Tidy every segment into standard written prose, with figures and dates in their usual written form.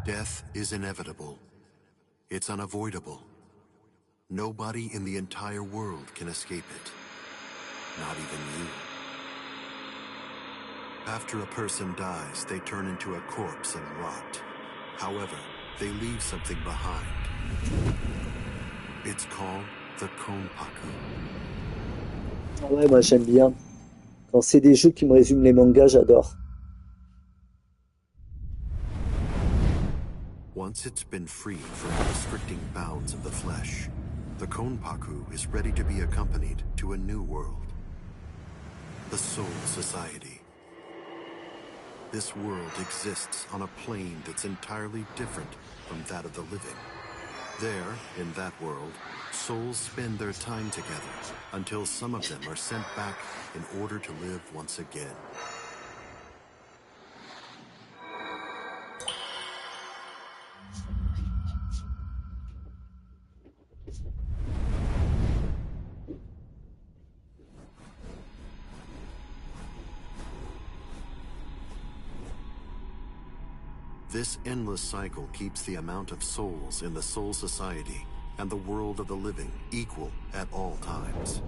Death is inevitable. It's unavoidable. Nobody in the entire world can escape it. Not even you. After a person dies, they turn into a corpse and rot. However, they leave something behind. It's called the Konpaku. Ah ouais, moi j'aime bien. Quand c'est des jeux qui me résument les mangas, j'adore. Once it's been freed from the restricting bounds of the flesh, the Konpaku is ready to be accompanied to a new world. The Soul Society. This world exists on a plane that's entirely different from that of the living. There, in that world, souls spend their time together until some of them are sent back in order to live once again. This endless cycle keeps the amount of souls in the Soul Society and the world of the living equal at all times.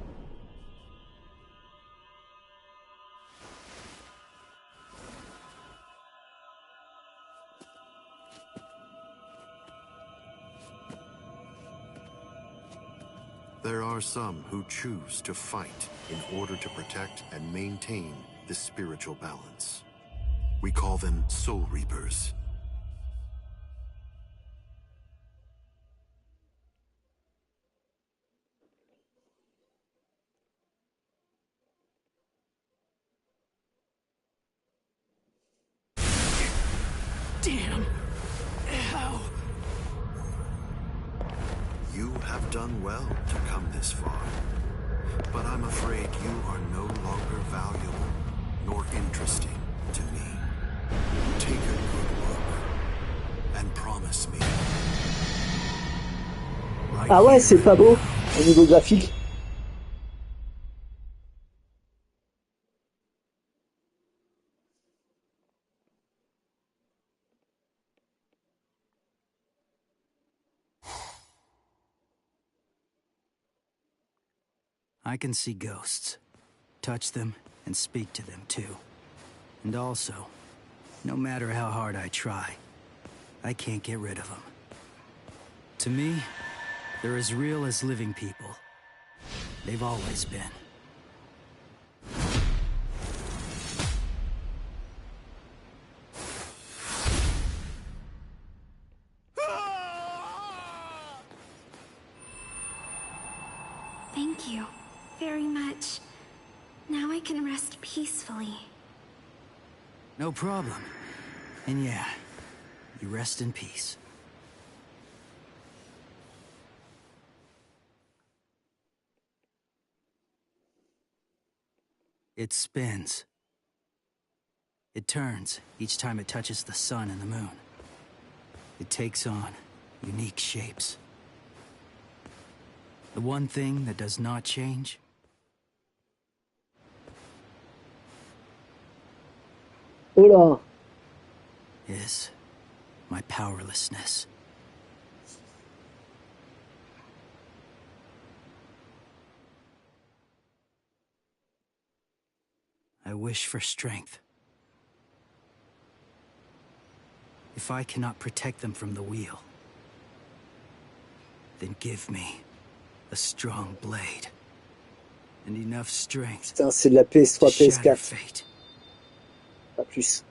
There are some who choose to fight in order to protect and maintain this spiritual balance. We call them Soul Reapers. Damn. Ow. You have done well to come this far, but I'm afraid you are no longer valuable nor interesting to me. Take a good look and promise me. Right Ah ouais, here. c'est pas beau au niveau graphique. I can see ghosts, touch them, and speak to them too. And also, no matter how hard I try, I can't get rid of them. To me, They're as real as living people. They've always been. Thank you very much. Now I can rest peacefully. No problem. And yeah, you rest in peace. It spins. It turns each time it touches the sun and the moon. It takes on unique shapes. The one thing that does not change Oh là! is my powerlessness. I wish for strength. If I cannot protect them from the wheel, then give me a strong blade and enough strength Putain, c'est de la PS3, to shatter PS4. fate. Pas plus.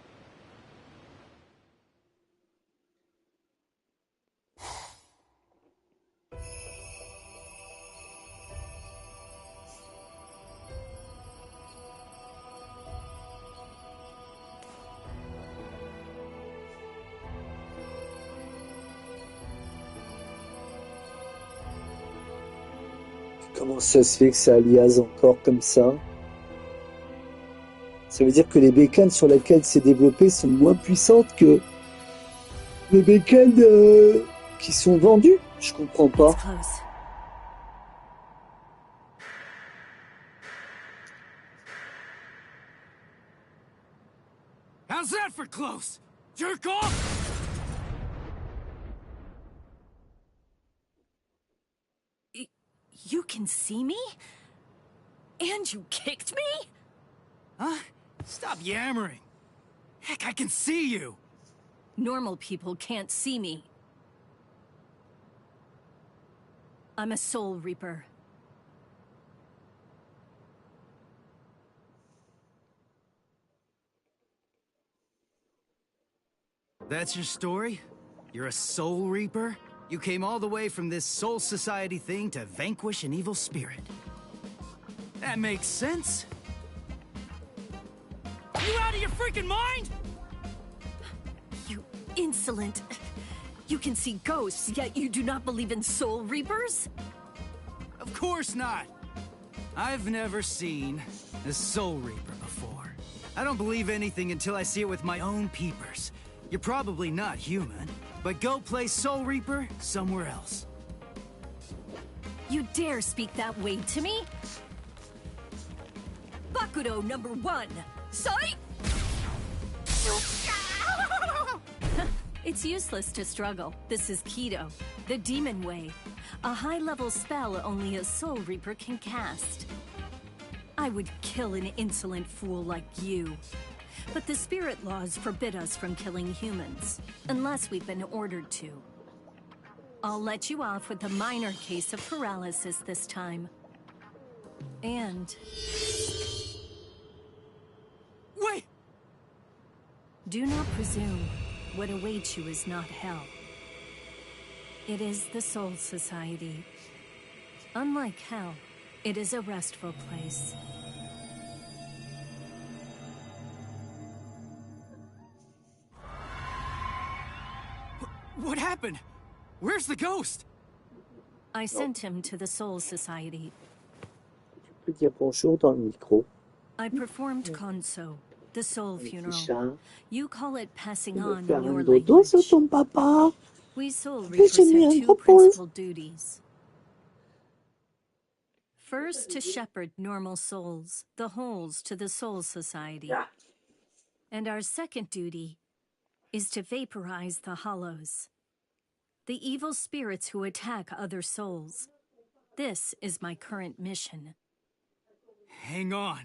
Comment ça se fait que ça aliase encore comme ça? Ça veut dire que les bécanes sur lesquelles c'est développé sont moins puissantes que les bécanes qui sont vendues? Je comprends pas. It's close. How's that for close? Jerk off! You can see me? And you kicked me? Huh? Stop yammering. Heck, I can see you. Normal people can't see me. I'm a soul reaper. That's your story? You're a soul reaper? You came all the way from this soul society thing to vanquish an evil spirit. That makes sense. You out of your freaking mind? You insolent. You can see ghosts, yet you do not believe in soul reapers? Of course not. I've never seen a soul reaper before. I don't believe anything until I see it with my own peepers. You're probably not human, but go play soul reaper somewhere else. You dare speak that way to me? Bakudo number 1. Sight! It's useless to struggle. This is Kido, the demon way. A high-level spell only a soul reaper can cast. I would kill an insolent fool like you. But the spirit laws forbid us from killing humans, unless we've been ordered to. I'll let you off with a minor case of paralysis this time. And... Wait! do not presume what awaits you is not hell. It is the Soul Society. Unlike hell, it is a restful place. What happened? Where's the ghost? I sent him to the Soul Society. Tu peux dire bonjour dans le micro. I performed Konso, the soul Petit funeral. chat. You call it passing Tu veux on faire in your un dodo sur language. ton papa? We soul J'ai reapers mis have un 2 gros pouce. principal duties. First, to shepherd normal souls, the holes, to the Soul Society. Yeah. And our second duty is to vaporize the hollows, the evil spirits who attack other souls. This is my current mission. Hang on.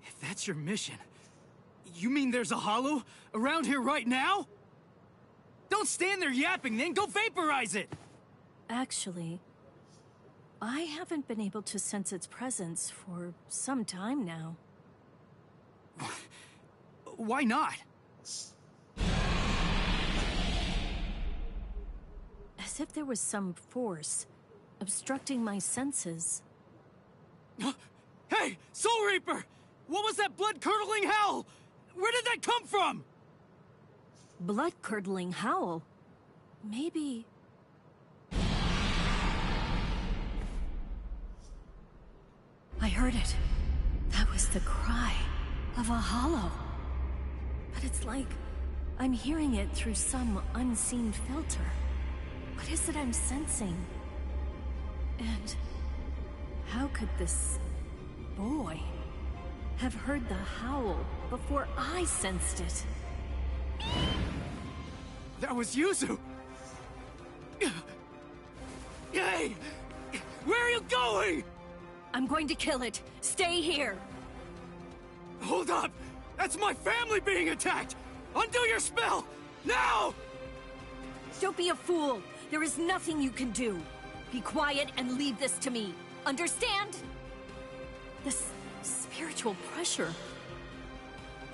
If that's your mission, you mean there's a hollow around here right now? Don't stand there yapping then, go vaporize it! Actually, I haven't been able to sense its presence for some time now. Why not? As if there was some force obstructing my senses. Hey, Soul Reaper! What was that blood-curdling howl? Where did that come from? Blood-curdling howl? Maybe... I heard it. That was the cry of a hollow. But it's like I'm hearing it through some unseen filter. What is it I'm sensing? And how could this boy have heard the howl before I sensed it? That was Yuzu! Hey! Where are you going? I'm going to kill it. Stay here. Hold up! That's my family being attacked! Undo your spell! Now! Don't be a fool. There is nothing you can do. Be quiet and leave this to me. Understand? This spiritual pressure.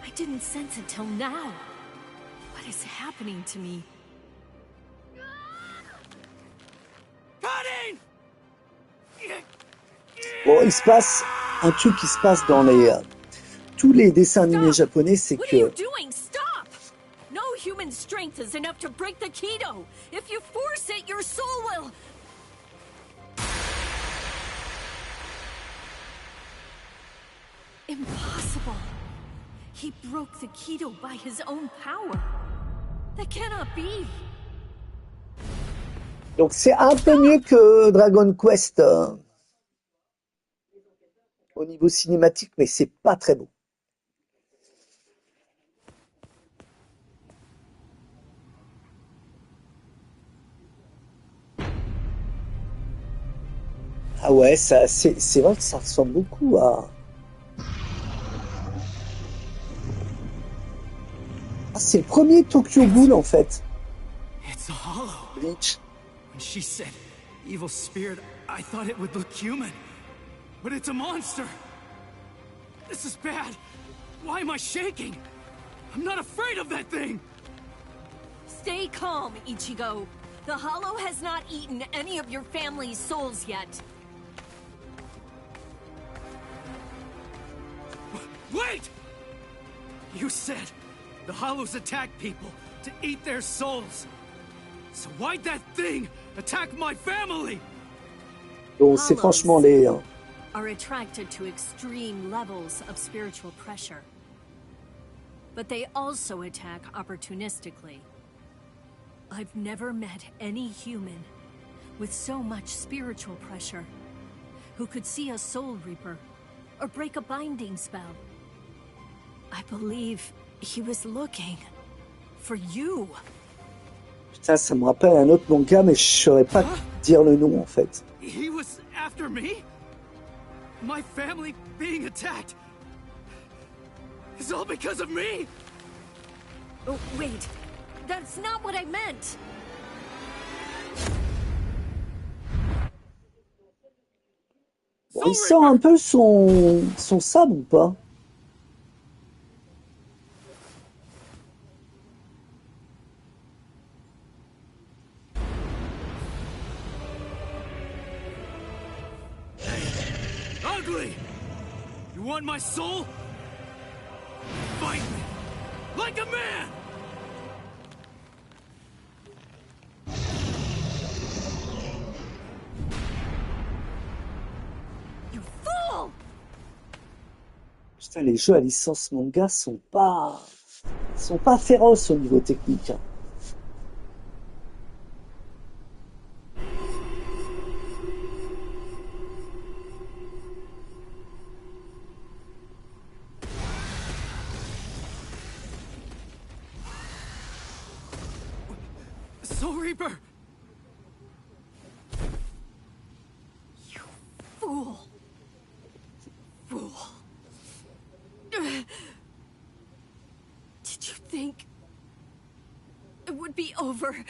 I didn't sense it till now. What is happening to me? Cutting! Bon, il se passe un truc qui se passe dans les tous les dessins animés japonais, c'est What are you que doing? Stop! No human strength is enough to break the Kido. If you force it, your soul will... Impossible. He broke the Kido by his own power. That cannot be. donc c'est un peu mieux que Dragon Quest au niveau cinématique, mais c'est pas très beau. Ah ouais, ça c'est vrai que ça ressemble beaucoup à... Ah, c'est le premier Tokyo Ghoul en fait. It's a hollow. Bleach. When she said evil spirit, I thought it would look human. But it's a monster. This is bad. Why am I shaking? I'm not afraid of that thing. Stay calm, Ichigo. The Hollow has not eaten any of your family's souls yet. Wait! You said the Hollows attack people to eat their souls. So why'd that thing attack my family? Bon, c'est franchement les... Are attracted to extreme levels of spiritual pressure. But they also attack opportunistically. I've never met any human with so much spiritual pressure who could see a Soul Reaper or break a binding spell. I believe he was looking for you. Putain, ça me rappelle un autre manga, mais je saurais pas dire le nom en fait. He was after me? My family being attacked? It's all because of me? Oh, wait. That's not what I meant. Bon, il sort un peu son sabre ou pas? Ugly! You want my soul? Fight me! Like a man! You fool! Putain, les jeux à licence manga sont pas féroces au niveau technique. Hein. Soul Reaper! You fool. Fool. Did you think it would be over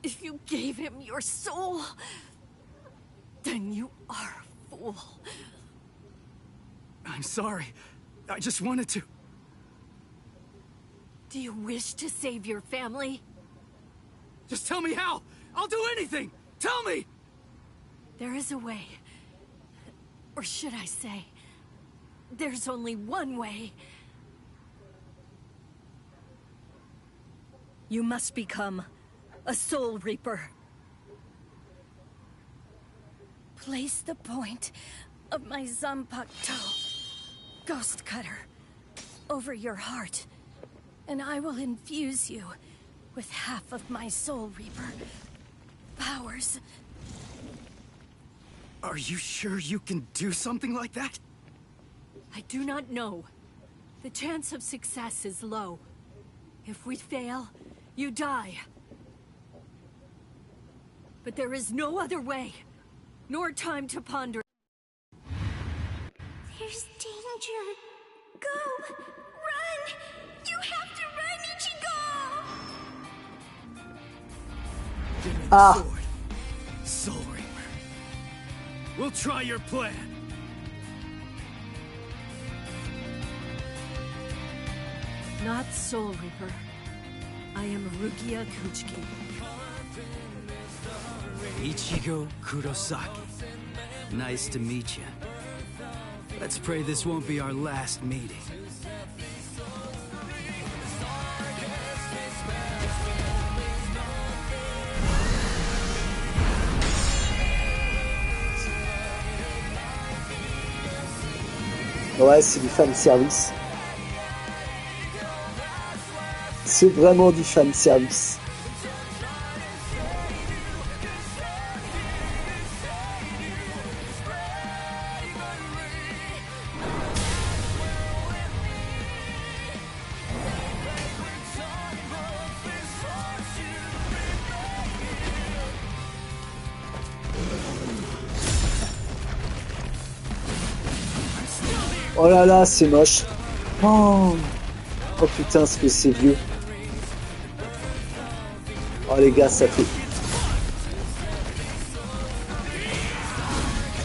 if you gave him your soul? Then you are a fool. I'm sorry. I just wanted to. Do you wish to save your family? Just tell me how! I'll do anything! Tell me! There is a way. Or should I say, there's only one way. You must become a Soul Reaper. Place the point of my Zanpakuto, Ghost Cutter, over your heart, and I will infuse you with half of my Soul Reaper powers. Are you sure you can do something like that? I do not know. The chance of success is low. If we fail, you die. But there is no other way, nor time to ponder. There's danger. Go! Run! You have to run, Ichigo! Give me the sword. Soul Reaper. We'll try your plan. Not Soul Reaper. I am Rukia Kuchiki. Ichigo Kurosaki. Nice to meet you. Let's pray this won't be our last meeting. Ouais, c'est du fan service. C'est vraiment du fan service. Oh là là, c'est moche. Oh, oh putain, ce que c'est vieux. Oh les gars, ça fait...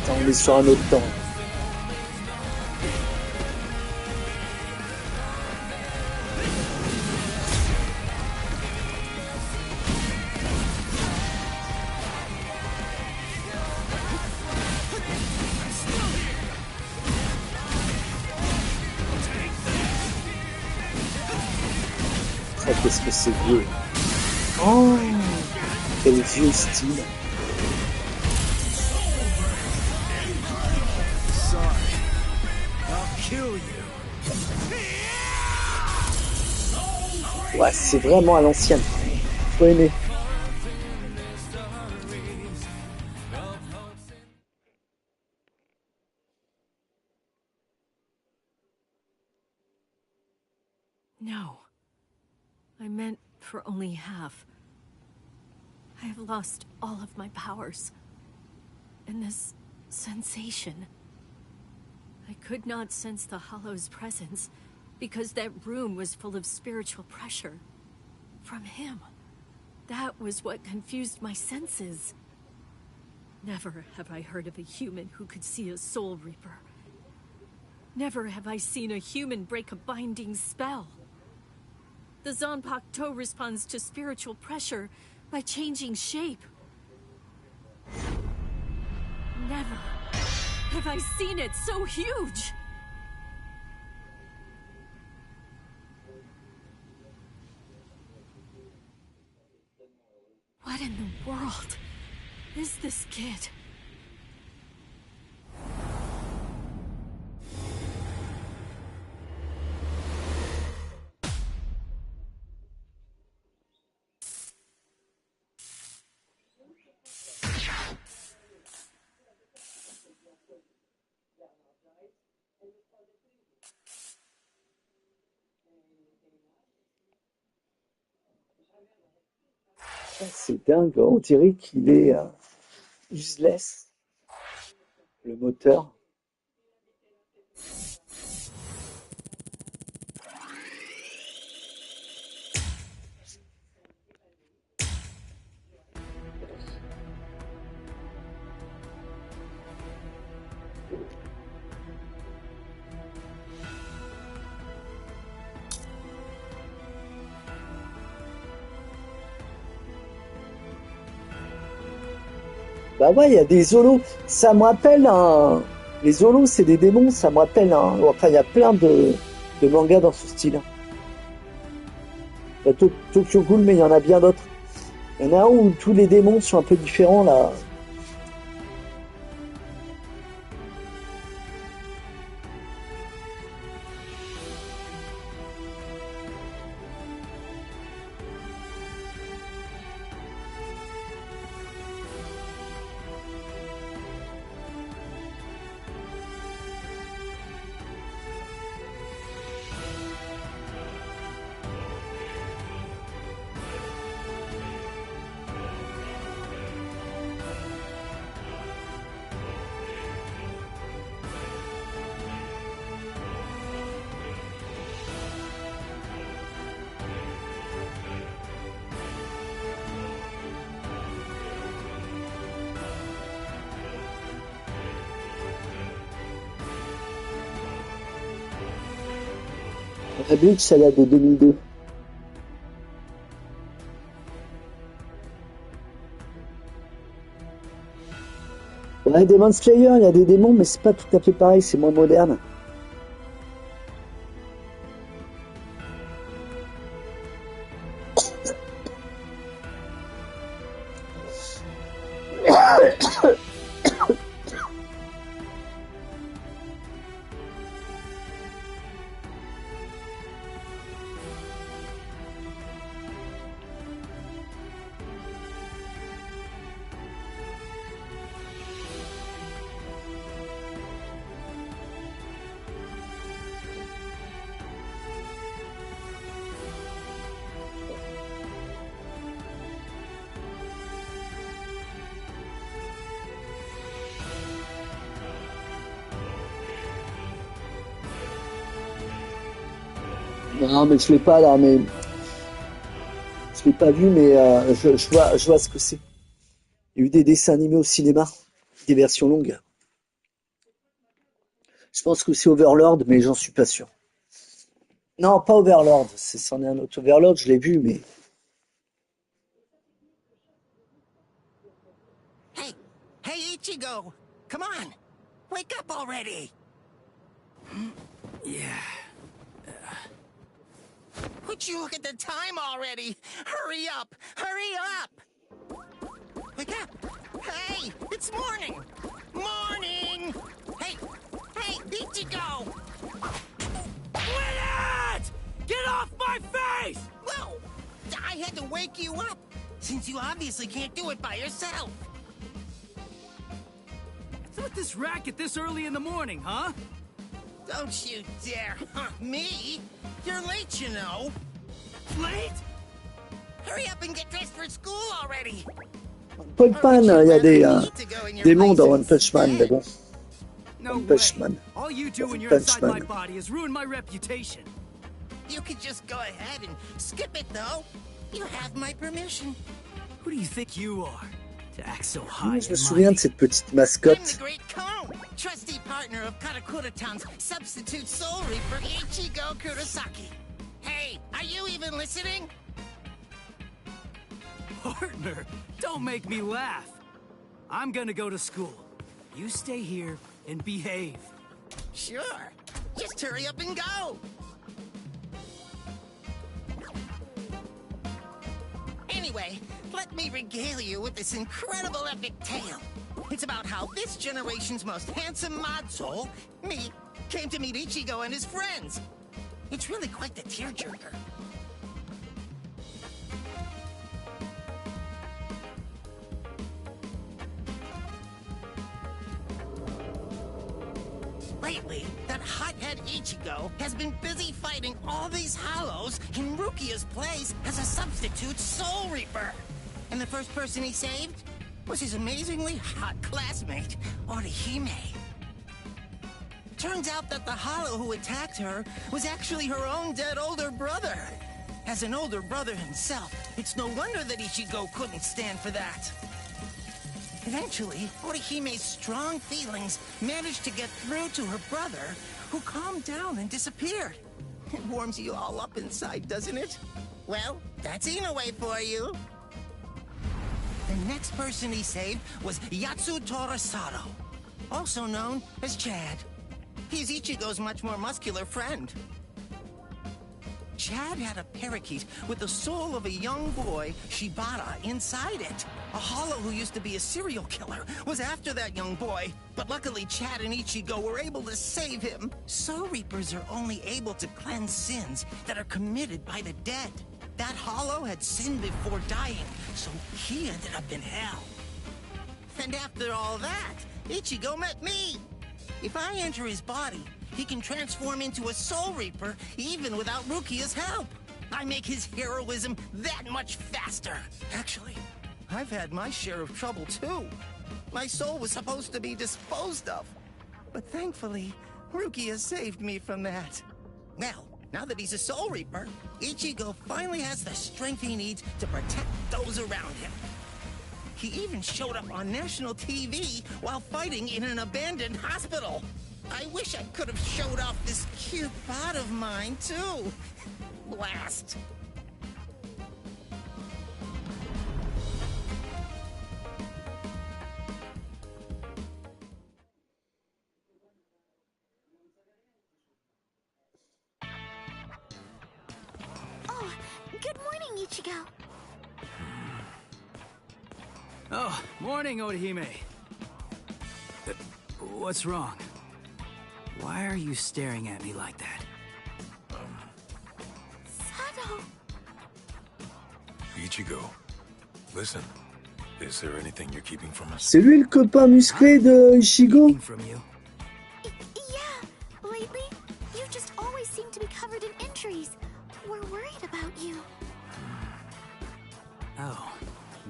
Putain, on est sur un autre temps. Oh, qu'est-ce que c'est vieux. Oh, quel vieux style. Ouais, c'est vraiment à l'ancienne. Faut aimer. No. I meant for only half. I have lost all of my powers. And this sensation. I could not sense the Hollow's presence because that room was full of spiritual pressure. From him. That was what confused my senses. Never have I heard of a human who could see a Soul Reaper. Never have I seen a human break a binding spell. The Zanpakuto responds to spiritual pressure by changing shape. Never have I seen it so huge! What in the world is this kid? C'est dingue, on dirait qu'il est useless, le moteur. Bah ouais, il y a des zolos. Ça me rappelle un... Les zolos, c'est des démons, ça me rappelle un... Enfin, il y a plein de mangas dans ce style. Il y a Tokyo Ghoul, mais il y en a bien d'autres. Il y en a un où tous les démons sont un peu différents, là. La Bleach, ça date de 2002. Ouais, Demon Slayer, il y a des démons, mais c'est pas tout à fait pareil, c'est moins moderne. Non, mais je l'ai pas là, mais je l'ai pas vu, mais je vois ce que c'est. Il y a eu des dessins animés au cinéma, des versions longues. Je pense que c'est Overlord, mais j'en suis pas sûr. Non, pas Overlord, c'en est un autre. Overlord, je l'ai vu, mais Hey, hey Ichigo, come on, wake up already. Yeah. Would you look at the time already? Hurry up, hurry up. Wake up. Hey, it's morning. Morning. Hey, Ichigo. Quit it! Get off my face! Whoa, I had to wake you up, since you obviously can't do it by yourself. What's with this racket this early in the morning, huh? Don't you dare hunt me. You're late, you know. Late? Hurry up and get dressed for school already. One Punch Man, il y a des démons dans One Punch Man, mais bon. No One way. Punch Man. All you do when you're Punch inside my Man. body is ruin my reputation. You could just go ahead and skip it, though. You have my permission. Who do you think you are to act so high Je me and souviens de mighty? cette petite I'm the mascotte. Great Cone, trusty partner of Karakura-town's substitute soul reaper Ichigo Kurosaki. Hey, are you even listening? Partner, don't make me laugh. I'm gonna go to school. You stay here and behave. Sure. Just hurry up and go. Anyway, let me regale you with this incredible epic tale. It's about how this generation's most handsome mod soul, me, came to meet Ichigo and his friends. It's really quite the tearjerker. Lately, that hothead Ichigo has been busy fighting all these hollows in Rukia's place as a substitute Soul Reaper. And the first person he saved was his amazingly hot classmate, Orihime. Turns out that the hollow who attacked her was actually her own dead older brother. As an older brother himself, it's no wonder that Ichigo couldn't stand for that. Eventually, Orihime's strong feelings managed to get through to her brother, who calmed down and disappeared. It warms you all up inside, doesn't it? Well, that's Inoue for you. The next person he saved was Yatsutora Sato, also known as Chad. He's Ichigo's much more muscular friend. Chad had a parakeet with the soul of a young boy, Shibata, inside it. A hollow who used to be a serial killer was after that young boy, but luckily Chad and Ichigo were able to save him. Soul Reapers are only able to cleanse sins that are committed by the dead. That hollow had sinned before dying, so he ended up in hell. And after all that, Ichigo met me. If I enter his body, he can transform into a Soul Reaper even without Rukia's help. I make his heroism that much faster. Actually, I've had my share of trouble too. My soul was supposed to be disposed of. But thankfully, Rukia saved me from that. Well, now that he's a Soul Reaper, Ichigo finally has the strength he needs to protect those around him. He even showed up on national TV while fighting in an abandoned hospital. I wish I could have showed off this cute bod of mine, too. Blast. Oh, good morning, Ichigo. Oh, morning, Orihime. What's wrong? Why are you staring at me like that? Sato. Ichigo, listen. Is there anything you're keeping from us? C'est lui le copain musclé de Ichigo? Keeping from you? Yeah, lately, you just always seem to be covered in injuries. We're worried about you. Oh,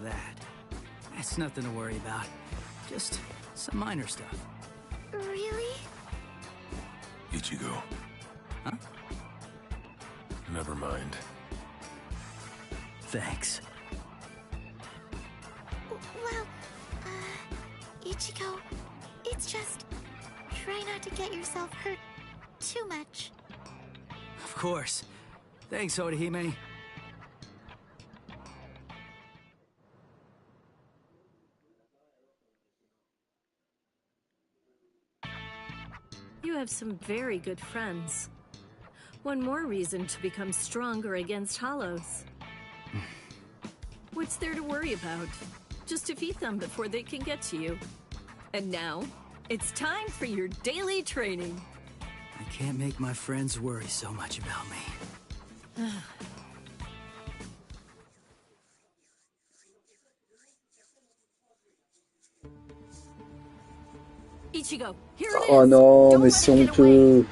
that. That's nothing to worry about. Just some minor stuff. Really? Ichigo. Huh? Never mind. Thanks. Well, Ichigo, it's just... try not to get yourself hurt too much. Of course. Thanks, Orihime. You have some very good friends. One more reason to become stronger against hollows. What's there to worry about? Just defeat them before they can get to you. And now, it's time for your daily training. I can't make my friends worry so much about me. Ichigo, here it is. Oh non, Don't mais let c'est it get away. honteux.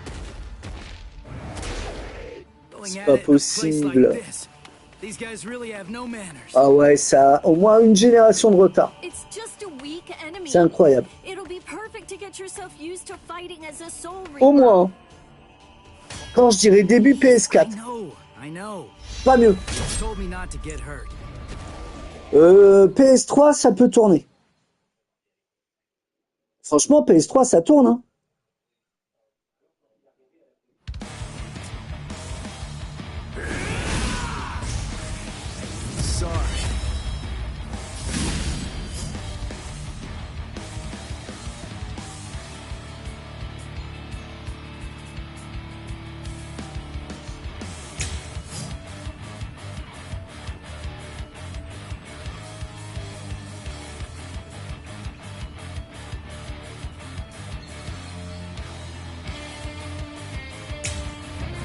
C'est pas possible. These guys really have no manners. Ah ouais, ça a au moins une génération de retard. It's just a weak enemy. C'est incroyable. It'll be perfect to get yourself used to fighting as a Soul Reaper. Au moins. Quand je dirais début PS4. I know. Pas mieux. You told me not to get hurt. PS3, ça peut tourner. Franchement, PS3, ça tourne, hein. Sorry.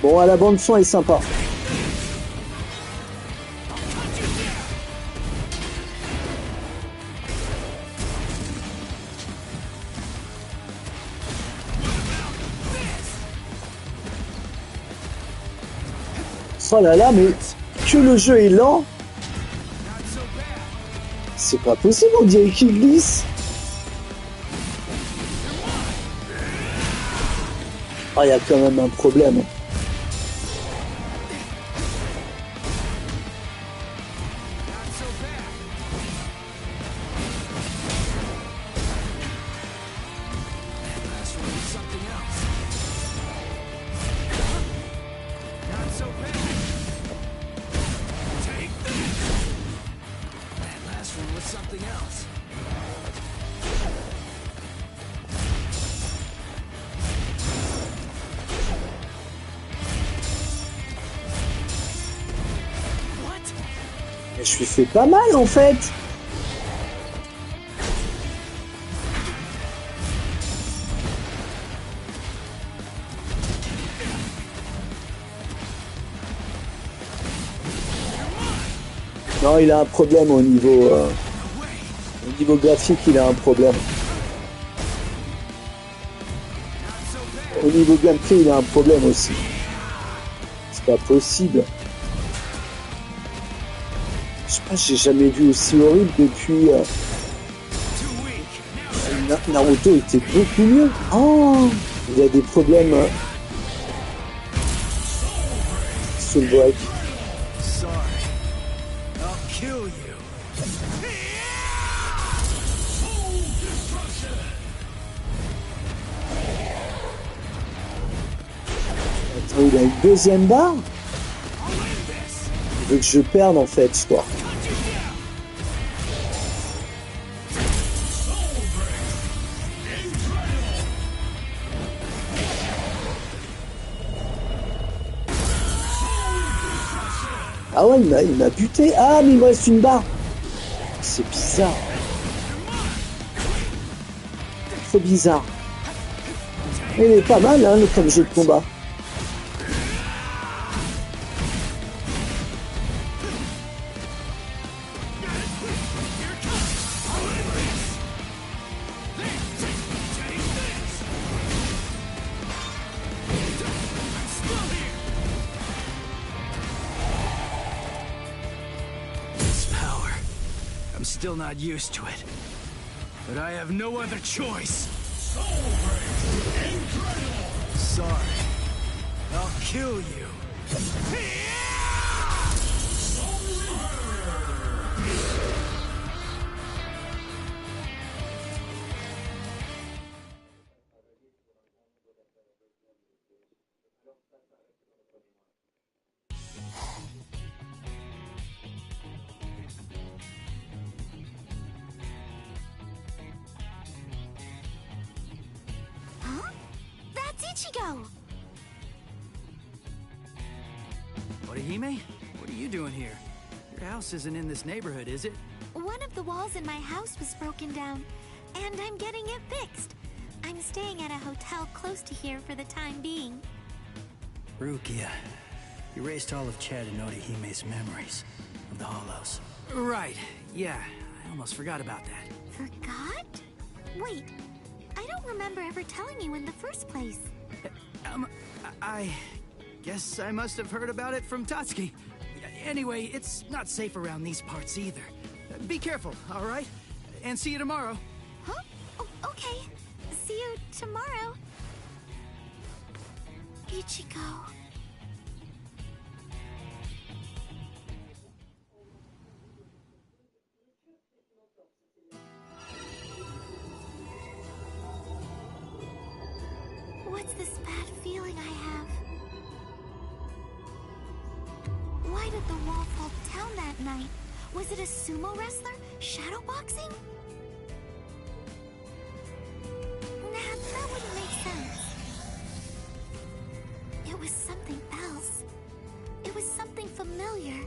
Bon, la bande son est sympa. Oh là là, mais que le jeu est lent. C'est pas possible, on dirait qu'il glisse. Ah, il y a quand même un problème. Something je lui fais pas mal en fait. Non, il a un problème au niveau graphique, il a un problème. Au niveau gameplay, il a un problème aussi. C'est pas possible. Je sais pas, j'ai jamais vu aussi horrible depuis... Naruto était beaucoup mieux. Oh, il y a des problèmes sur le break. Attends, il a une deuxième barre. Il veut que je perde en fait, je crois. Ah ouais, il m'a buté. Ah, mais il me reste une barre. C'est bizarre. Trop bizarre. Il est pas mal, hein, comme jeu de combat. Still not used to it, but I have no other choice. Sorry, I'll kill you. Ichigo! Orihime? What are you doing here? Your house isn't in this neighborhood, is it? One of the walls in my house was broken down, and I'm getting it fixed. I'm staying at a hotel close to here for the time being. Rukia, you erased all of Chad and Orihime's memories of the Hollows. Right, yeah, I almost forgot about that. Forgot? Wait, I don't remember ever telling you in the first place. I guess I must have heard about it from Tatsuki. Anyway, it's not safe around these parts either. Be careful, all right? And see you tomorrow. Huh? Oh, okay. See you tomorrow. Ichigo. What's this bad feeling I have? Why did the wall fall down that night? Was it a sumo wrestler? Shadowboxing? Nah, that wouldn't make sense. It was something else. It was something familiar,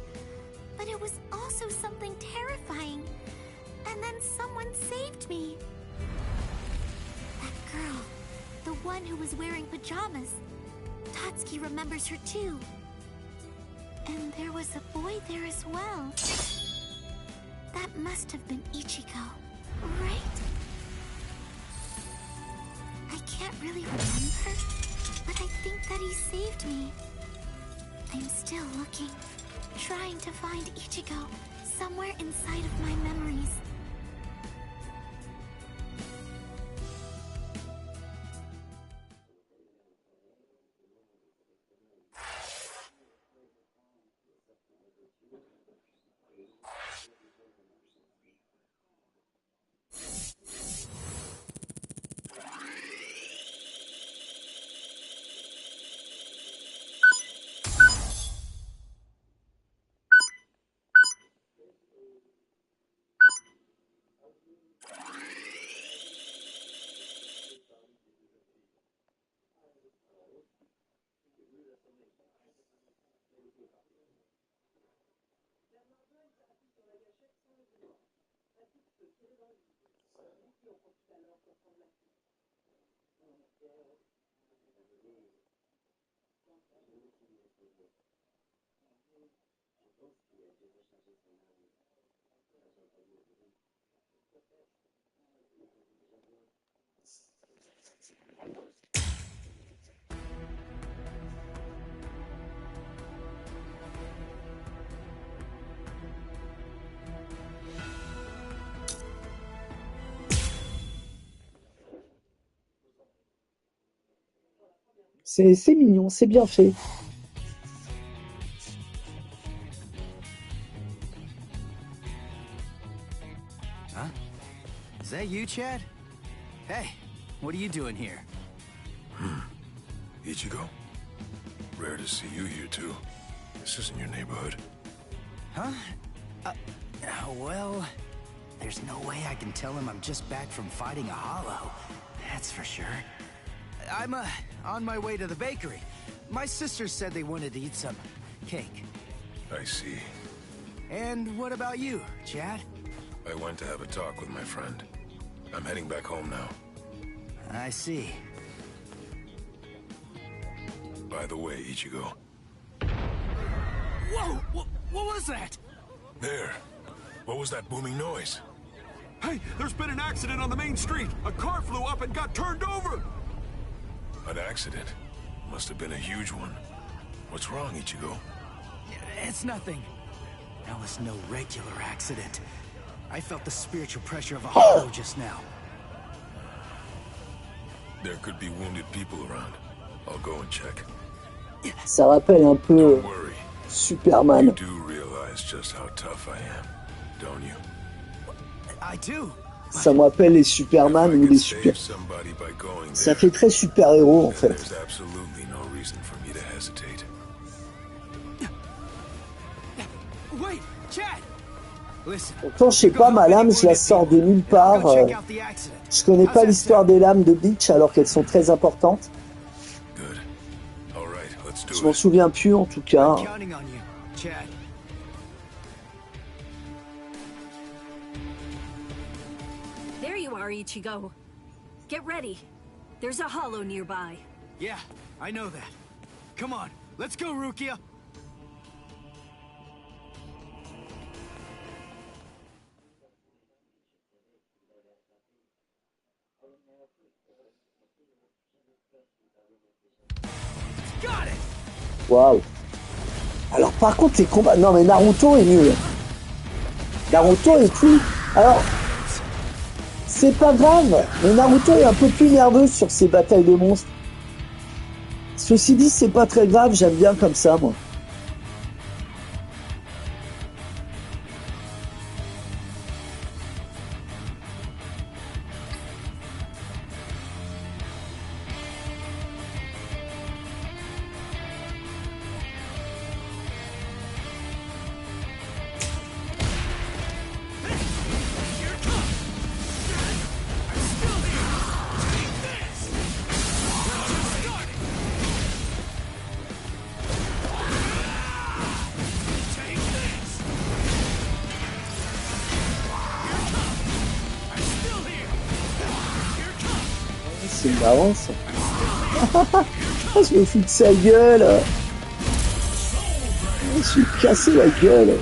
but it was also something terrifying. And then someone saved me. That girl. The one who was wearing pajamas. Tatsuki remembers her too. And there was a boy there as well. That must have been Ichigo, right? I can't really remember, but I think that he saved me. I'm still looking, trying to find Ichigo somewhere inside of my memories. C'est mignon, c'est bien fait. Huh? Is that you, Chad? Hey, what are you doing here? Ichigo? Rare to see you here, too. This isn't your neighborhood. Huh? Well, there's no way I can tell him I'm just back from fighting a hollow. That's for sure. I'm, on my way to the bakery. My sisters said they wanted to eat some cake. I see. And what about you, Chad? I went to have a talk with my friend. I'm heading back home now. I see. By the way, Ichigo. Whoa! What was that? There. What was that booming noise? Hey, there's been an accident on the main street. A car flew up and got turned over. An accident? Must have been a huge one. What's wrong, Ichigo? It's nothing. That was no regular accident. I felt the spiritual pressure of a hollow just now. There could be wounded people around. I'll go and check. Ça rappelle un peu Don't worry. You Superman. do realize just how tough I am, don't you? I do. Ça me rappelle les Superman ou les super. Ça fait très super-héros en fait. There's absolutely no reason for me to hesitate. Wait, Chad. Listen. Pourtant, je sais pas, ma lame, je la sors de nulle part. Je connais pas l'histoire des lames de Bleach alors qu'elles sont très importantes. Good. All right, let's do Je m'en it. souviens plus en tout cas. I'm counting on you, Chad. There you are, Ichigo. Get ready. There's a hollow nearby. Yeah, I know that. Come on, let's go, Rukia. Got it. Waouh. Alors par contre les combats... Non mais Naruto est nul. Naruto est plus... Alors... C'est pas grave, mais Naruto est un peu plus nerveux sur ses batailles de monstres. Ceci dit, c'est pas très grave, j'aime bien comme ça, moi. C'est marrant ça. Je me fous de sa gueule. Je suis cassé la gueule.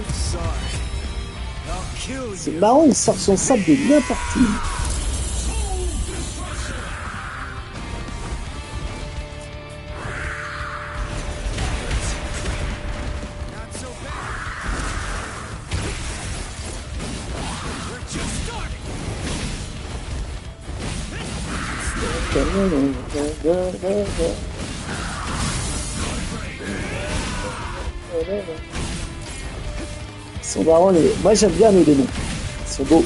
C'est marrant, il sort son sabre de n'importe où. Ils sont marrants les... Moi j'aime bien les démons. Ils sont beaux.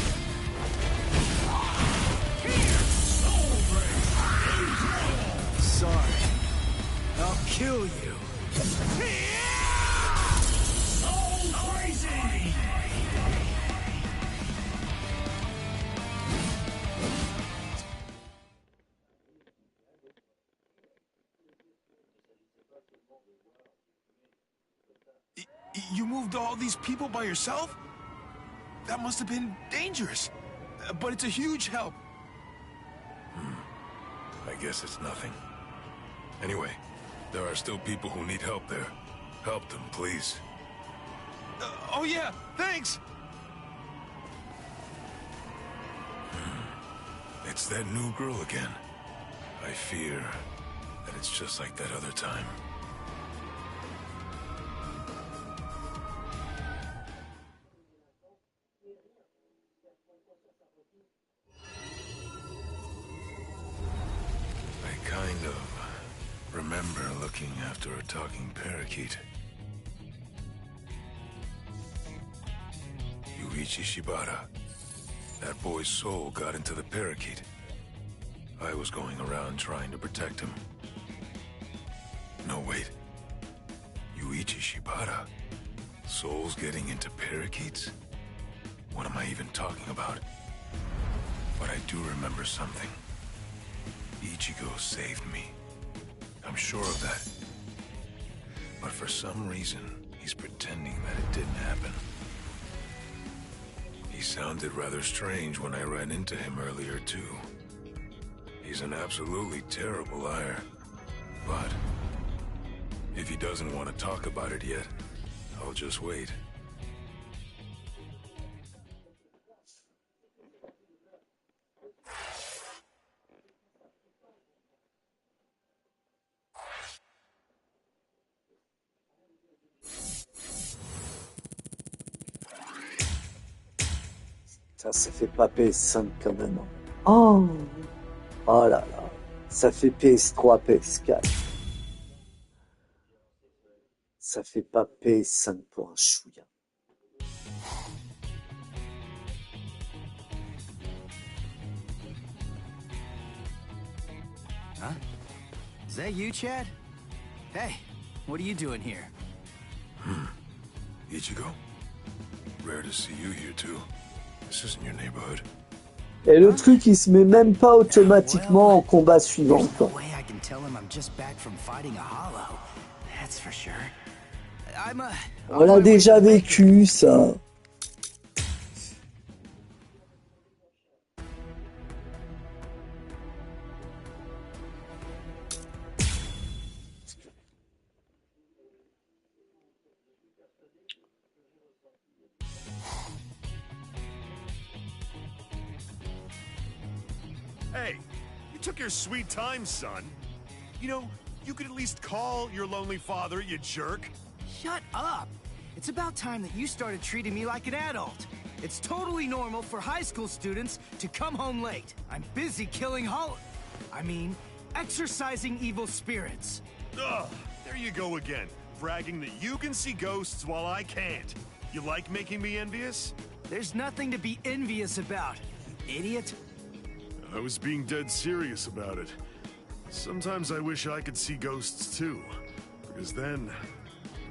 Sorry. I'll kill you. You moved all these people by yourself? That must have been dangerous. But it's a huge help. I I guess it's nothing. Anyway, there are still people who need help there. Help them, please. Oh yeah, thanks! It's that new girl again. I fear that it's just like that other time. I kind of remember looking after a talking parakeet. Yuichi Shibata. That boy's soul got into the parakeet. I was going around trying to protect him. No, wait. Yuichi Shibata? Souls getting into parakeets? What am I even talking about? But I do remember something. Ichigo saved me. I'm sure of that. But for some reason, he's pretending that it didn't happen. He sounded rather strange when I ran into him earlier, too. He's an absolutely terrible liar. But if he doesn't want to talk about it yet, I'll just wait. Ça fait pas PS5 quand même. Oh, oh là là, ça fait PS3, PS4. Ça fait pas PS5 pour un chouïa. Huh? Is that you, Chad? Hey, what are you doing here? Ichigo. Rare to see you here, too. This isn't your neighborhood. Et le truc, il se met même pas automatiquement en combat suivant, quoi. On l'a déjà vécu, ça. Hey, you took your sweet time, son. You know, you could at least call your lonely father, you jerk. Shut up! It's about time that you started treating me like an adult. It's totally normal for high school students to come home late. I'm busy killing exorcising evil spirits. Ugh, there you go again, bragging that you can see ghosts while I can't. You like making me envious? There's nothing to be envious about, you idiot. I was being dead serious about it. Sometimes I wish I could see ghosts too, because then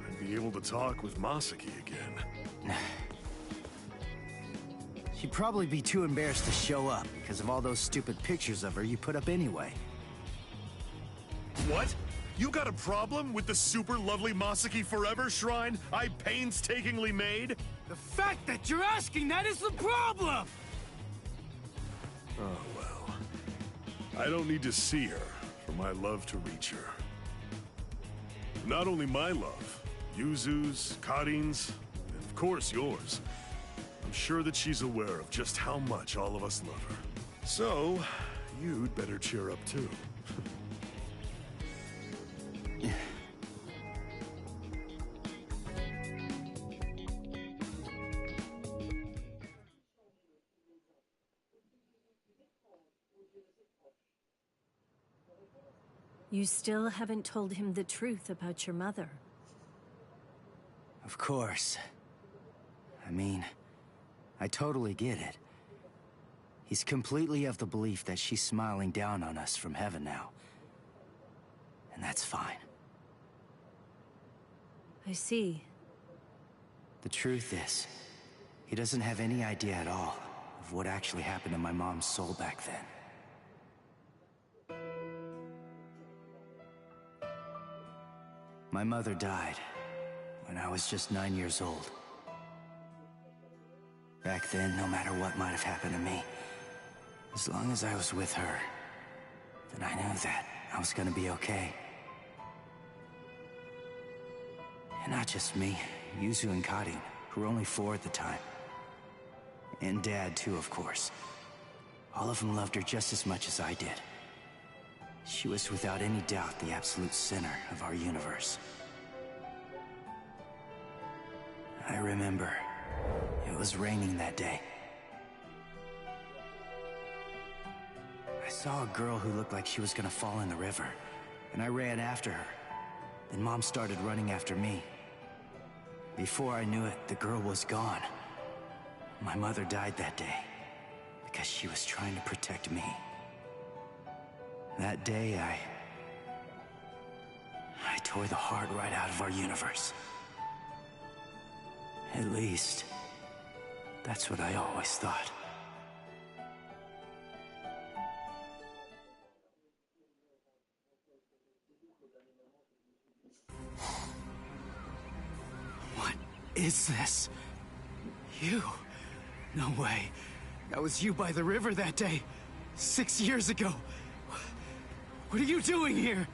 I'd be able to talk with Masaki again. She'd probably be too embarrassed to show up because of all those stupid pictures of her you put up anyway. What? You got a problem with the super lovely Masaki Forever shrine I painstakingly made? The fact that you're asking that is the problem! Oh, well. I don't need to see her for my love to reach her. Not only my love, Yuzu's, Karin's, and of course yours. I'm sure that she's aware of just how much all of us love her. So, you'd better cheer up too. You still haven't told him the truth about your mother. Of course. I totally get it. He's completely of the belief that she's smiling down on us from heaven now. And that's fine. I see. The truth is, he doesn't have any idea at all of what actually happened to my mom's soul back then. My mother died when I was just 9 years old. Back then, no matter what might have happened to me, as long as I was with her, then I knew that I was gonna be okay. And not just me, Yuzu and Karin, who were only 4 at the time. And Dad, too, of course. All of them loved her just as much as I did. She was without any doubt the absolute center of our universe. I remember it was raining that day. I saw a girl who looked like she was gonna fall in the river, and I ran after her. Then Mom started running after me. Before I knew it, the girl was gone. My mother died that day because she was trying to protect me. That day, I tore the heart right out of our universe. At least, that's what I always thought. What is this? You? No way. That was you by the river that day. 6 years ago. What are you doing here?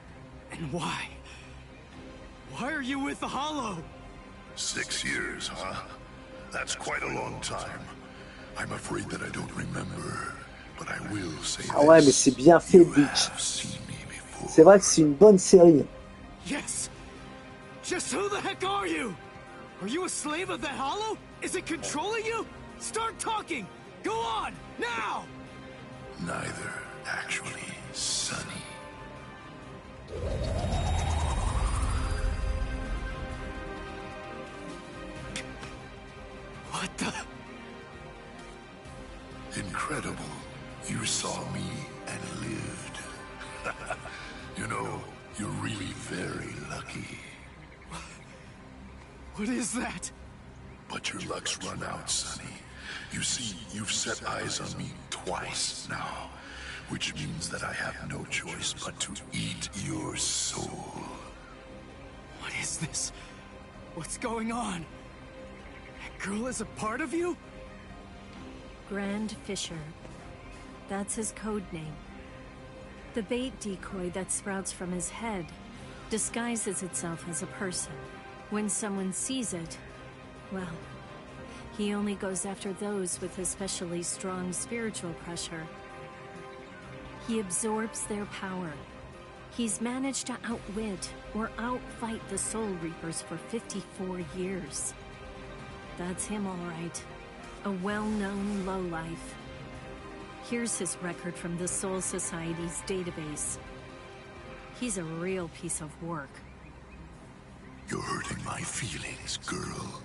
And why? Why are you with the Hollow? 6 years, huh? That's quite a long time. I'm afraid that I don't remember, but I will say Ah ouais, mais c'est bien fait, Bleach. C'est vrai que c'est une bonne série. Yes. Just who the heck are you? Are you a slave of that Hollow? Is it controlling you? Start talking! Go on, now! Neither, actually, Sonny. What the? Incredible. You saw me and lived. You know, you're really very lucky. What is that? But your luck's run out, Sonny. You see, you've set eyes on me twice now, which means that I have no choice but to eat your soul. What is this? What's going on? That girl is a part of you? Grand Fisher. That's his code name. The bait decoy that sprouts from his head disguises itself as a person. When someone sees it, well, he only goes after those with especially strong spiritual pressure. He absorbs their power. He's managed to outwit or outfight the Soul Reapers for 54 years. That's him, all right. A well-known lowlife. Here's his record from the Soul Society's database. He's a real piece of work. You're hurting my feelings, girl.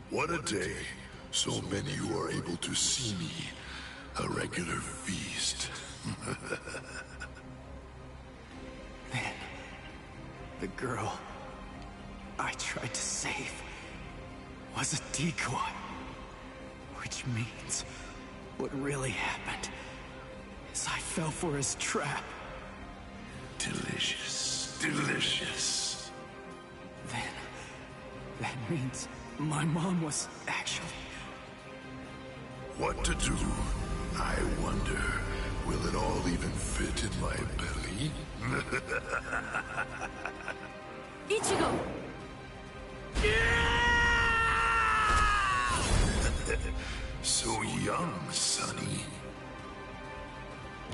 What a day. So many who are able to see me. A regular feast. Then, the girl I tried to save was a decoy. Which means what really happened is I fell for his trap. Delicious. Delicious. Then, that means my mom was actually... What to do? I wonder, will it all even fit in my belly? Ichigo! So young, Sonny.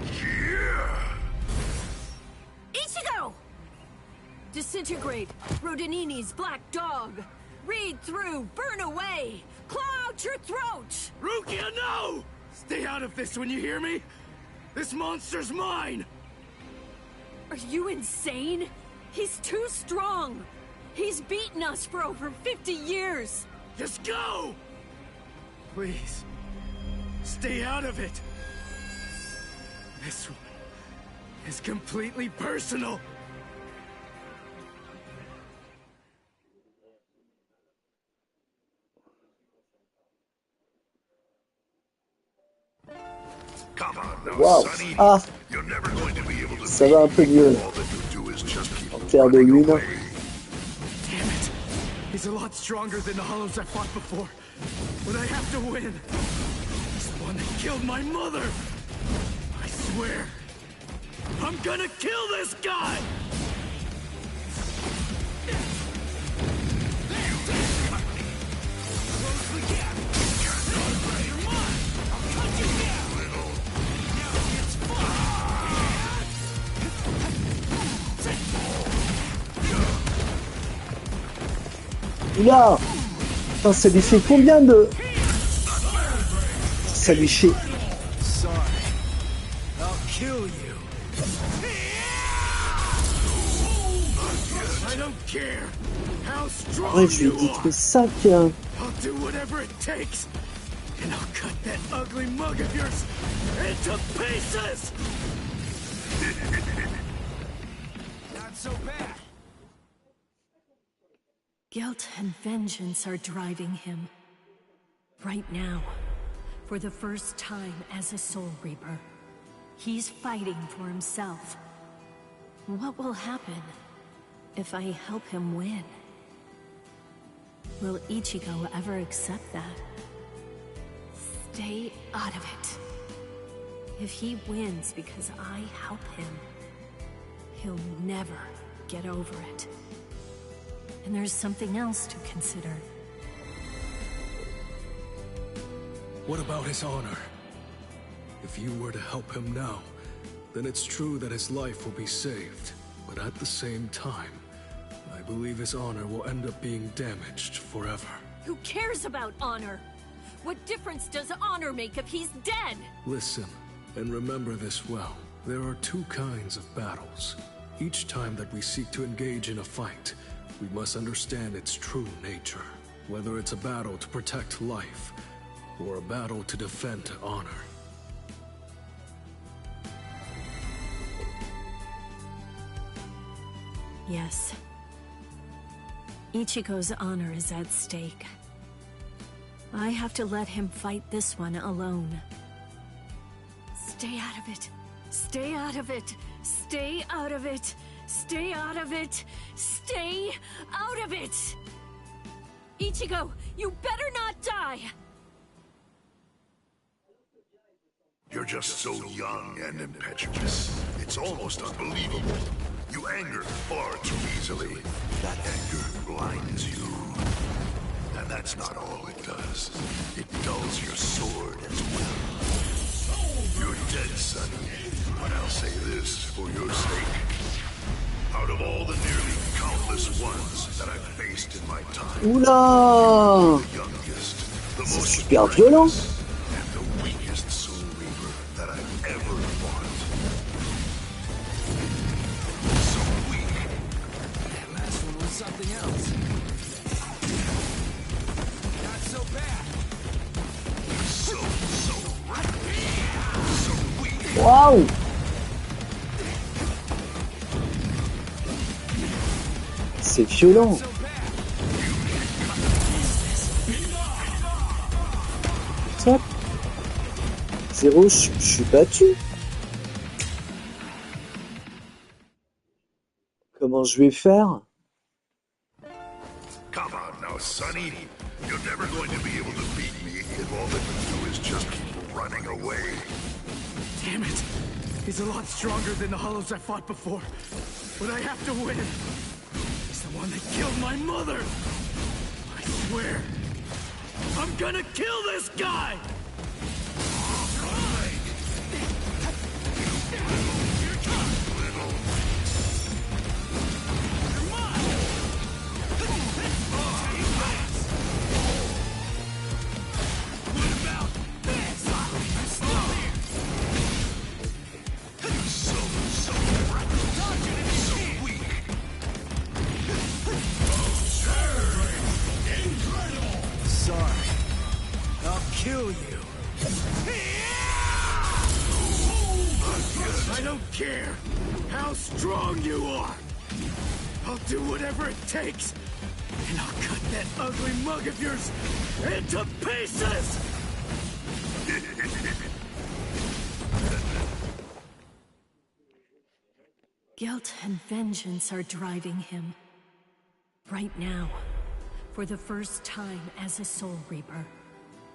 Yeah! Ichigo! Disintegrate, Rodinini's black dog. Read through, burn away, claw out your throat! Rukia, no! Stay out of this when you hear me! This monster's mine! Are you insane? He's too strong! He's beaten us for over 50 years! Just go! Please, stay out of it! This one is completely personal! Come on now, Wow. Sonny. Ah, You're never going to be able to ça va un peu mieux. all that you do is just keep En termes de running lune. away. Damn it! He's a lot stronger than the Hollows I fought before. But I have to win. He's the one that killed my mother! I swear, I'm gonna kill this guy! Oula! Putain, ça lui fait combien de... Ça lui fait... Sorry. I'll kill you. I don't care how strong Ouais, je lui ai you détruit are. 5... I'll do whatever it takes. And I'll cut that ugly mug of yours into pieces! Not so bad. Guilt and vengeance are driving him. Right now, for the first time as a Soul Reaper, he's fighting for himself. What will happen if I help him win? Will Ichigo ever accept that? Stay out of it. If he wins because I help him, he'll never get over it. And there's something else to consider. What about his honor? If you were to help him now, then it's true that his life will be saved. But at the same time, I believe his honor will end up being damaged forever. Who cares about honor? What difference does honor make if he's dead? Listen, and remember this well. There are two kinds of battles. Each time that we seek to engage in a fight, we must understand its true nature. Whether it's a battle to protect life, or a battle to defend honor. Yes. Ichigo's honor is at stake. I have to let him fight this one alone. Stay out of it. Stay out of it. Stay out of it. Stay out of it. Stay out of it. Ichigo, you better not die. You're just so young and impetuous. It's almost unbelievable. You anger far too easily. That anger blinds you. And that's not all it does. It dulls your sword as well. You're dead, Sonny. But I'll say this for your sake. Out of all the nearly countless ones that I've faced in my time, Oula! the youngest, the C'est most super violent. and the weakest Soul Reaper that I've ever fought. So weak. That last one was something else. Not so bad. So rapid. So weak. Waouh! C'est violent. Top. Zéro, je suis battu. Comment je vais faire? Come on now, Sonny. You're never going to be able to beat me if all that you do is just keep running away. Damn it. He's a lot stronger than the Hollows I fought before. But I have to win. He's the one that killed my mother. I swear. I'm gonna kill this guy! Sorry. I'll kill you. I don't care how strong you are. I'll do whatever it takes. And I'll cut that ugly mug of yours into pieces! Guilt and vengeance are driving him. Right now, for the first time as a Soul Reaper,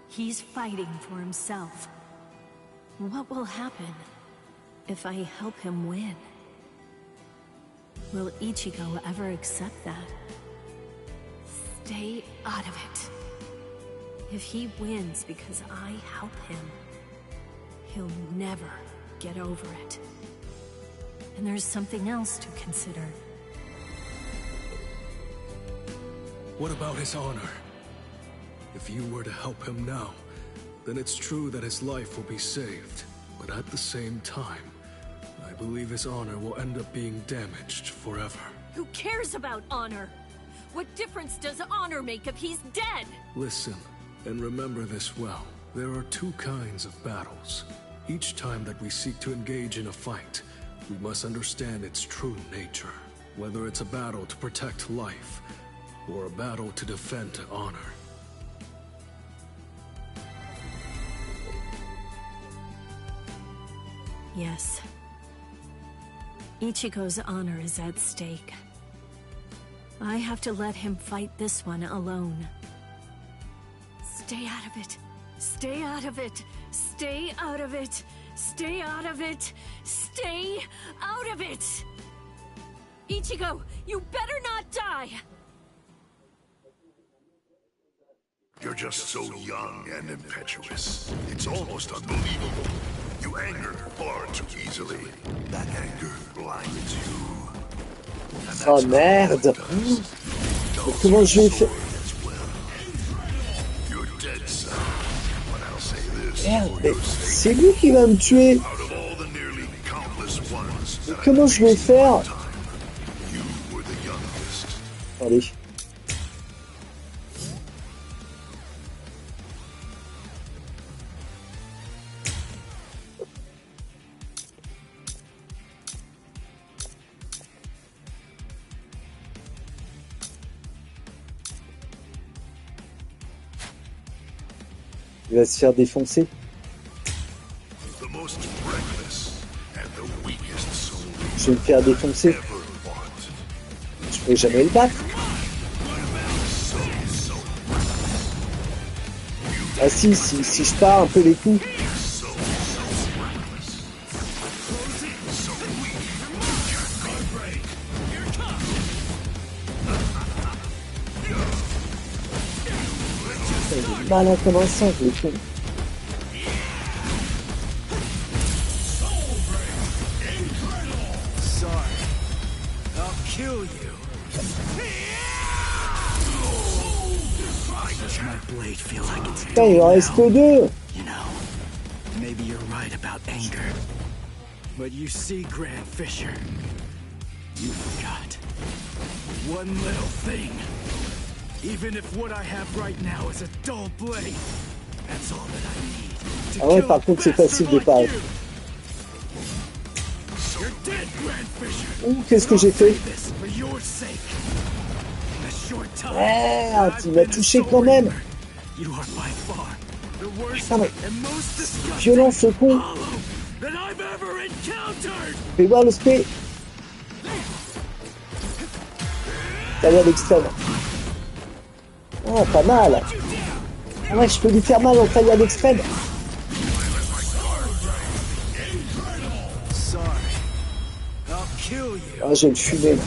he's fighting for himself. What will happen if I help him win? Will Ichigo ever accept that? Stay out of it. If he wins because I help him, he'll never get over it. And there's something else to consider. What about his honor? If you were to help him now, then it's true that his life will be saved. But at the same time, I believe his honor will end up being damaged forever. Who cares about honor? What difference does honor make if he's dead? Listen, and remember this well. There are two kinds of battles. Each time that we seek to engage in a fight, we must understand its true nature. Whether it's a battle to protect life, or a battle to defend honor. Yes. Ichigo's honor is at stake. I have to let him fight this one alone. Stay out of it. Stay out of it. Stay out of it. Stay out of it. Stay out of it! Ichigo, you better not die! You're just so young and impetuous. It's almost unbelievable. You anger far too easily. That anger blinds you. And Oh that's merde! how it does. Mais comment je vais faire? You're dead, son. But I'll say this Merde, for mais your sake. c'est lui qui va me tuer! Out of all the nearly countless ones Mais that comment I've je vais faced in faire? my time, you were the youngest. Allez. Il va se faire défoncer. The most reckless and the weakest soul Je vais me faire défoncer. ever fought. Je pourrai jamais le battre. Ah si je pars un peu les coups. J'ai mal à comme un singe, le con. Sorry. I'll kill you. Why does my blade feel like it's Putain, il en reste que deux. You know, maybe you're right about anger. But you see, Grand Fisher, you forgot one little thing. Even if what I have right now is a dull blade, that's all that I need to Ah ouais, kill par a contre, c'est facile de bastard parler. like you. You're dead, Grand Fisher. Ouh, qu'est-ce que j'ai fait? This for your sake. In a short time, Merde, I've il m'a been a touché Soul quand même. Reaper. You are by far the worst Putain, mais and most disgusting violent ce con. hollow that I've ever encountered. Fais voir le spé. Taille à l'extrême. Ah, pas mal. Ah ouais, je peux lui faire mal en taille à l'extrême. Sorry. I'll kill you. Ah, je vais le fumer.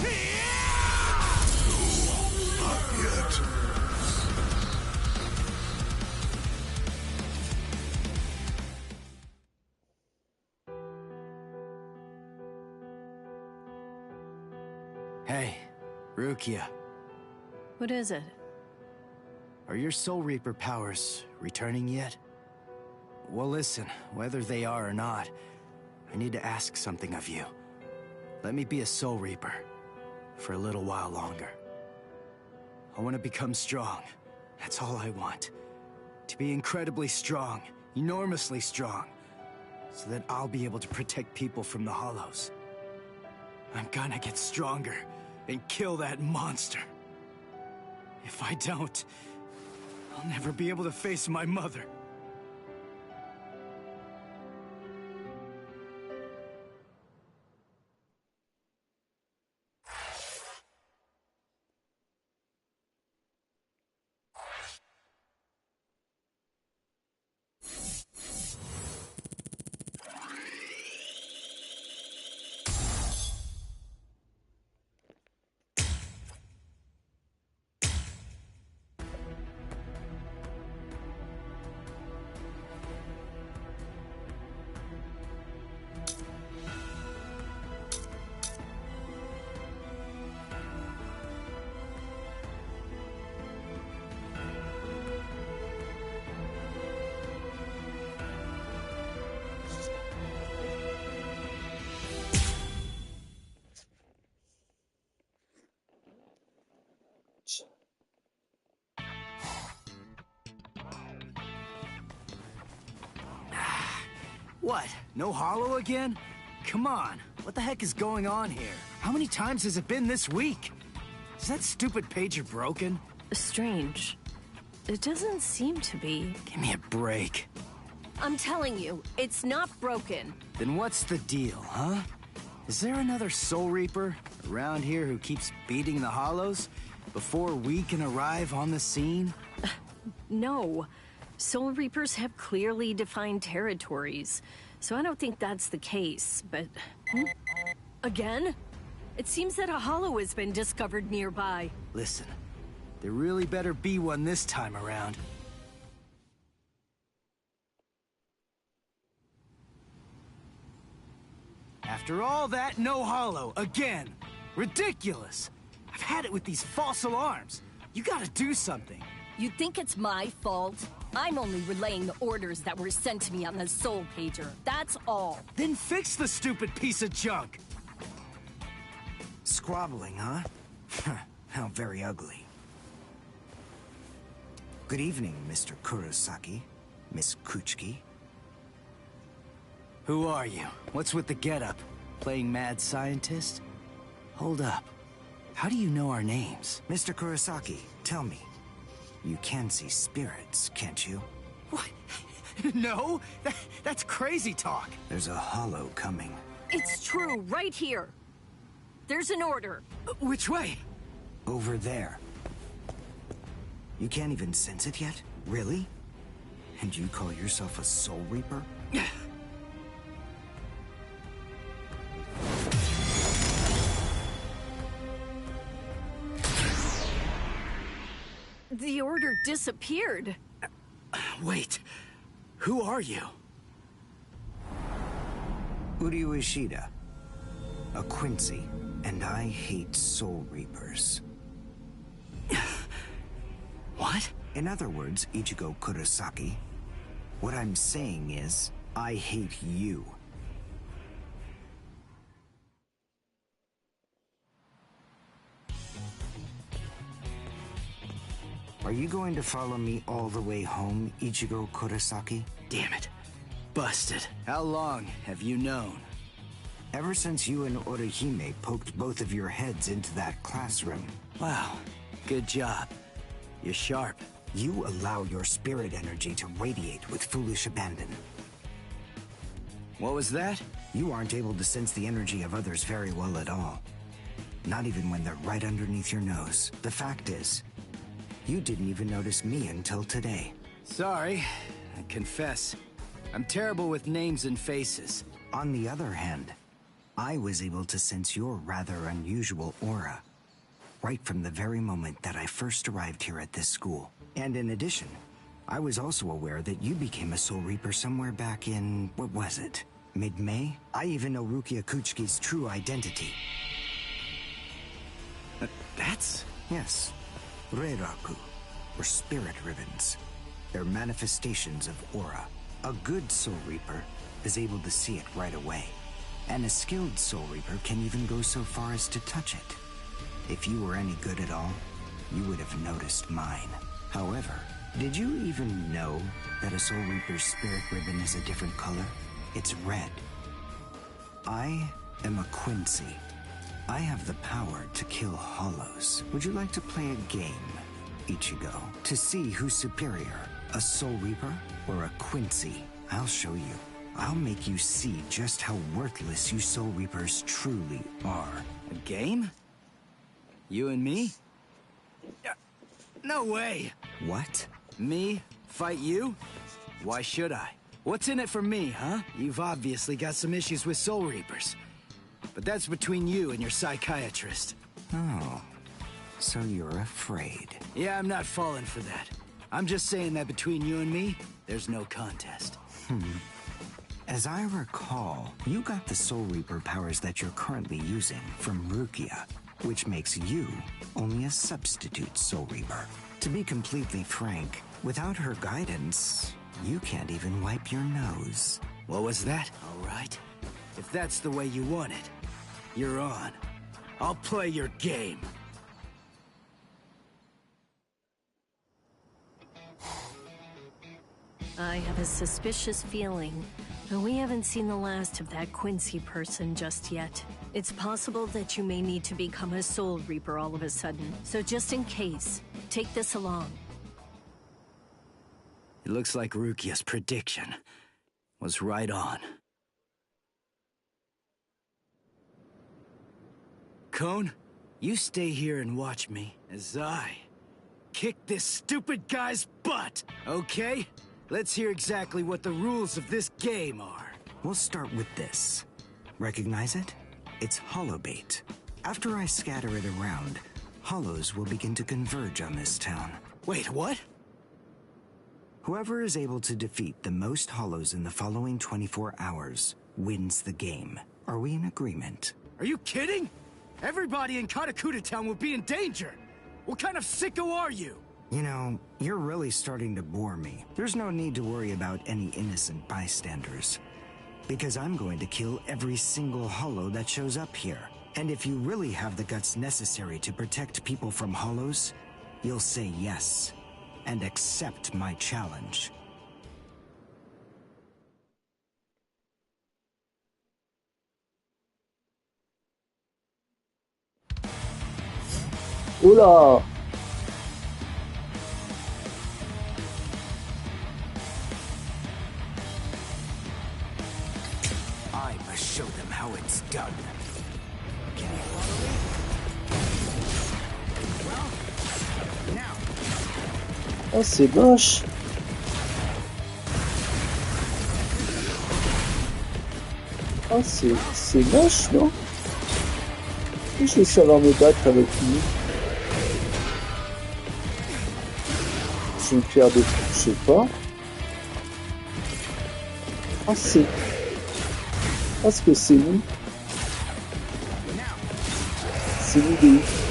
Hey, Rukia. What is it? Are your Soul Reaper powers returning yet? Well, listen, whether they are or not, I need to ask something of you. Let me be a Soul Reaper for a little while longer. I want to become strong. That's all I want. To be incredibly strong, enormously strong, so that I'll be able to protect people from the Hollows. I'm gonna get stronger and kill that monster. If I don't, I'll never be able to face my mother. What? No hollow again? Come on. What the heck is going on here? How many times has it been this week? Is that stupid pager broken? Strange. It doesn't seem to be. Give me a break. I'm telling you, it's not broken. Then what's the deal, huh? Is there another Soul Reaper around here who keeps beating the hollows before we can arrive on the scene? No. Soul Reapers have clearly defined territories, so I don't think that's the case, but... Again? It seems that a hollow has been discovered nearby. Listen, there really better be one this time around. After all that, no hollow, again. Ridiculous. I've had it with these false alarms. You gotta do something. You think it's my fault? I'm only relaying the orders that were sent to me on the Soul Pager. That's all. Then fix the stupid piece of junk. Squabbling, huh? How very ugly. Good evening, Mr. Kurosaki, Miss Kuchiki. Who are you? What's with the getup? Playing mad scientist? Hold up. How do you know our names? Mr. Kurosaki, tell me. You can see spirits, can't you? What? No? That's crazy talk. There's a hollow coming. It's true, right here. There's an order. Which way? Over there. You can't even sense it yet? Really? And you call yourself a Soul Reaper? The order disappeared. Wait. Who are you? Uryu Ishida. A Quincy. And I hate Soul Reapers. What? In other words, Ichigo Kurosaki, what I'm saying is, I hate you. Are you going to follow me all the way home, Ichigo Kurosaki? Damn it. Busted. How long have you known? Ever since you and Orihime poked both of your heads into that classroom. Wow. Good job. You're sharp. You allow your spirit energy to radiate with foolish abandon. What was that? You aren't able to sense the energy of others very well at all. Not even when they're right underneath your nose. The fact is, you didn't even notice me until today. Sorry. I confess. I'm terrible with names and faces. On the other hand, I was able to sense your rather unusual aura. Right from the very moment that I first arrived here at this school. And in addition, I was also aware that you became a Soul Reaper somewhere back in, what was it? Mid-May? I even know Rukia Kuchiki's true identity. That's... Yes. Reiraku, or spirit ribbons. They're manifestations of aura. A good Soul Reaper is able to see it right away. And a skilled Soul Reaper can even go so far as to touch it. If you were any good at all, you would have noticed mine. However, did you even know that a Soul Reaper's spirit ribbon is a different color? It's red. I am a Quincy. I have the power to kill hollows. Would you like to play a game, Ichigo? To see who's superior, a Soul Reaper or a Quincy? I'll show you. I'll make you see just how worthless you Soul Reapers truly are. A game? You and me? No way! What? Me? Fight you? Why should I? What's in it for me, huh? You've obviously got some issues with Soul Reapers. But that's between you and your psychiatrist. Oh, so you're afraid. Yeah, I'm not falling for that. I'm just saying that between you and me, there's no contest. As I recall, you got the Soul Reaper powers that you're currently using from Rukia, which makes you only a substitute Soul Reaper. To be completely frank, without her guidance, you can't even wipe your nose. What was that? All right. If that's the way you want it, you're on. I'll play your game. I have a suspicious feeling But we haven't seen the last of that Quincy person just yet. It's possible that you may need to become a Soul Reaper all of a sudden. So just in case, take this along. It looks like Rukia's prediction was right on. Cone, you stay here and watch me as I kick this stupid guy's butt, okay? Let's hear exactly what the rules of this game are. We'll start with this. Recognize it? It's holobait. After I scatter it around, hollows will begin to converge on this town. Wait, what? Whoever is able to defeat the most hollows in the following 24 hours wins the game. Are we in agreement? Are you kidding? Everybody in Katakuta Town will be in danger. What kind of sicko are you? You know, you're really starting to bore me. There's no need to worry about any innocent bystanders. Because I'm going to kill every single hollow that shows up here. And if you really have the guts necessary to protect people from hollows, you'll say yes. And accept my challenge. Oula! I must show them how it's done. Can you follow me? Well, now. Oh, c'est moche. Oh, c'est moche, non? Je vais savoir me battre avec lui. J'ai une pierre de coups, je sais pas. Ah, c'est... Est-ce que c'est nous? C'est nous de ouf.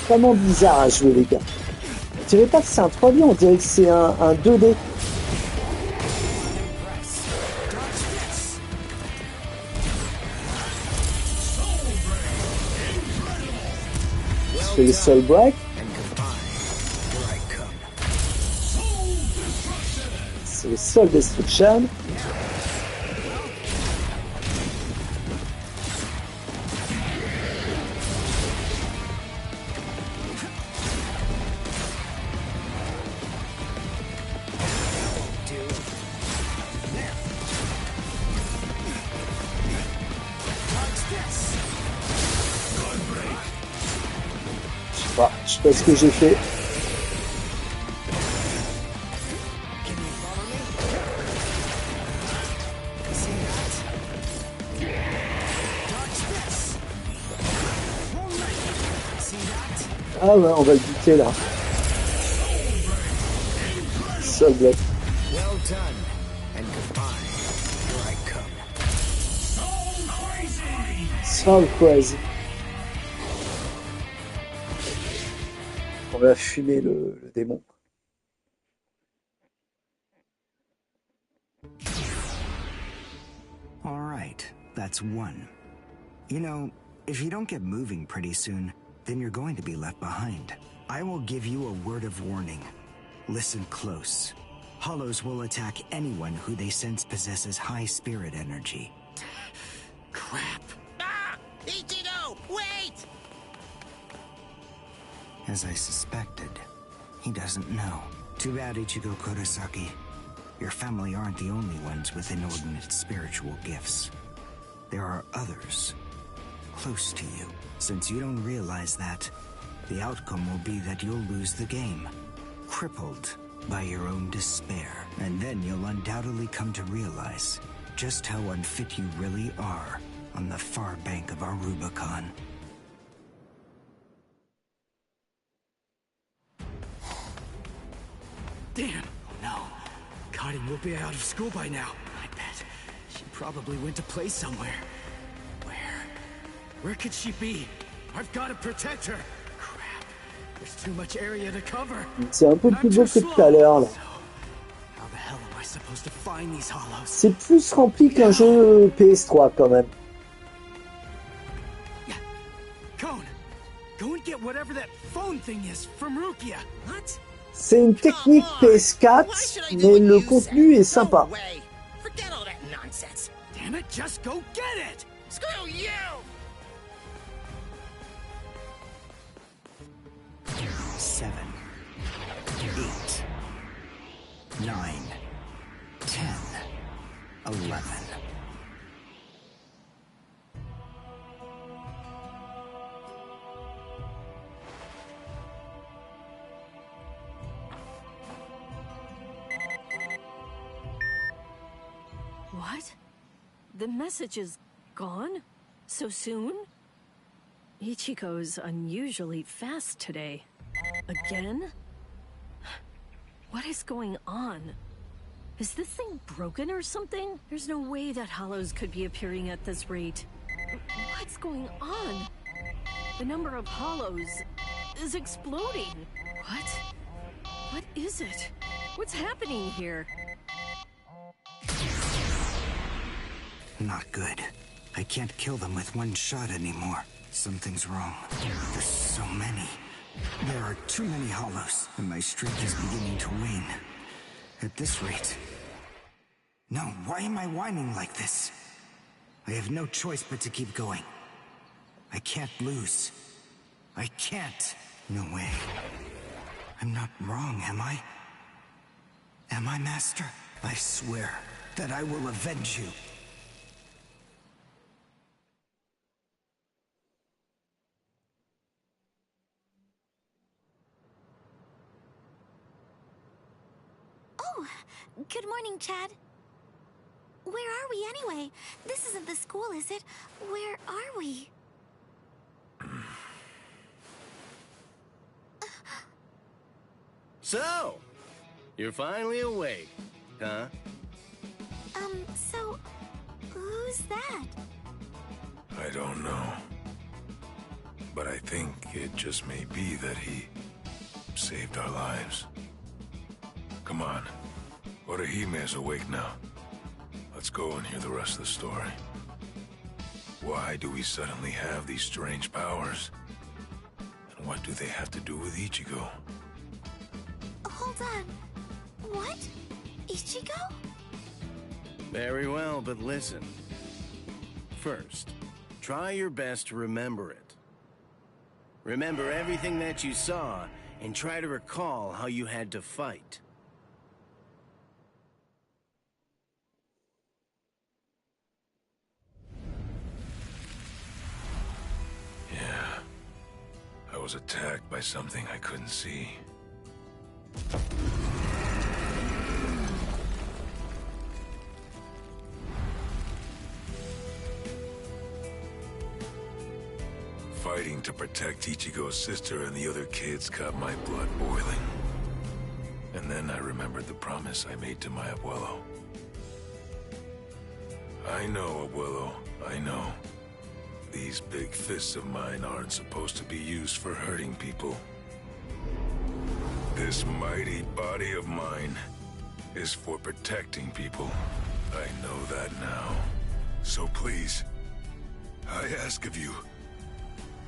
Vraiment bizarre à jouer, les gars. On dirait pas que c'est un 3D, on dirait que c'est un 2D. Je fais le Soul Break. C'est le Soul Destruction. Je sais pas ce que j'ai fait. Ah ouais, on va le buter là. Seul bloc. Soul Crazy. On va fumer le démon. All right, that's one. You know, if you don't get moving pretty soon, then you're going to be left behind. I will give you a word of warning. Listen close. Hollows will attack anyone who they sense possesses high spirit energy. Crap. Ah! Ichigo, wait! As I suspected, he doesn't know. Too bad, Ichigo Kurosaki. Your family aren't the only ones with inordinate spiritual gifts. There are others close to you. Since you don't realize that, the outcome will be that you'll lose the game, crippled by your own despair. And then you'll undoubtedly come to realize just how unfit you really are on the far bank of our Rubicon. Damn. Oh no. Cotting will be out of school by now. I bet. She probably went to play somewhere. Where? Where could she be? I've got to protect her. Crap. There's too much area to cover. C'est un peu plus beau que tout à l'heure là. How the hell am I supposed to find these hollows? C'est plus rempli qu'un jeu PS3 quand même. Cone, go and get whatever that phone thing is from Rukia. What? C'est une technique PS4, mais le contenu est sympa. Forget all that nonsense. Damn it, just go get it. Screw you! 7, 8, 9, 10, 11. What? The message is gone? So soon? Ichigo's unusually fast today. Again? What is going on? Is this thing broken or something? There's no way that hollows could be appearing at this rate. What's going on? The number of hollows is exploding. What? What is it? What's happening here? Not good. I can't kill them with one shot anymore. Something's wrong. There's so many. There are too many hollows, and my streak is beginning to wane. At this rate... No, why am I whining like this? I have no choice but to keep going. I can't lose. I can't. No way. I'm not wrong, am I? Am I, Master? I swear that I will avenge you. Oh, good morning, Chad. Where are we anyway? This isn't the school, is it? Where are we? So, you're finally awake, huh? So, who's that? I don't know. But I think it just may be that he saved our lives. Come on. Orihime's awake now. Let's go and hear the rest of the story. Why do we suddenly have these strange powers? And what do they have to do with Ichigo? Hold on. What? Ichigo? Very well, but listen. First, try your best to remember it. Remember everything that you saw, and try to recall how you had to fight. Yeah. I was attacked by something I couldn't see. Fighting to protect Ichigo's sister and the other kids got my blood boiling. And then I remembered the promise I made to my abuelo. I know, abuelo, I know. These big fists of mine aren't supposed to be used for hurting people. This mighty body of mine is for protecting people. I know that now. So please, I ask of you,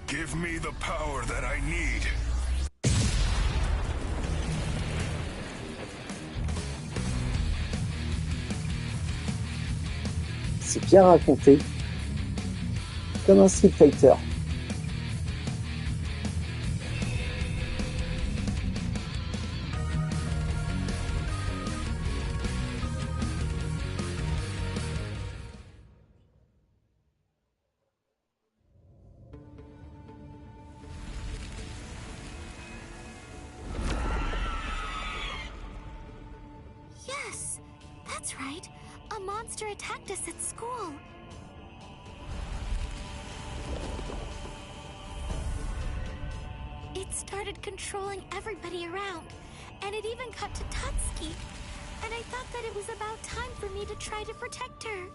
give me the power that I need. C'est bien raconté. Comme un Street Fighter. Yes, that's right. A monster attacked us at school. It started controlling everybody around, and it even cut to Tatsuki. And I thought that it was about time for me to try to protect her.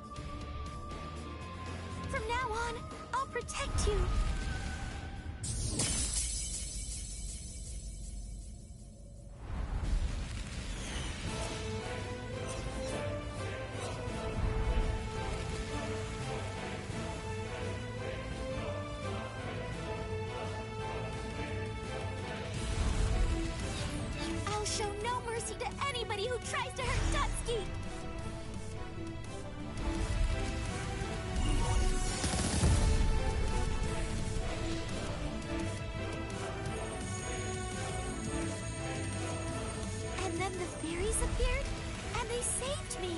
From now on, I'll protect you. I'll show no mercy to anybody who tries to hurt Tatsuki! And then the fairies appeared, and they saved me.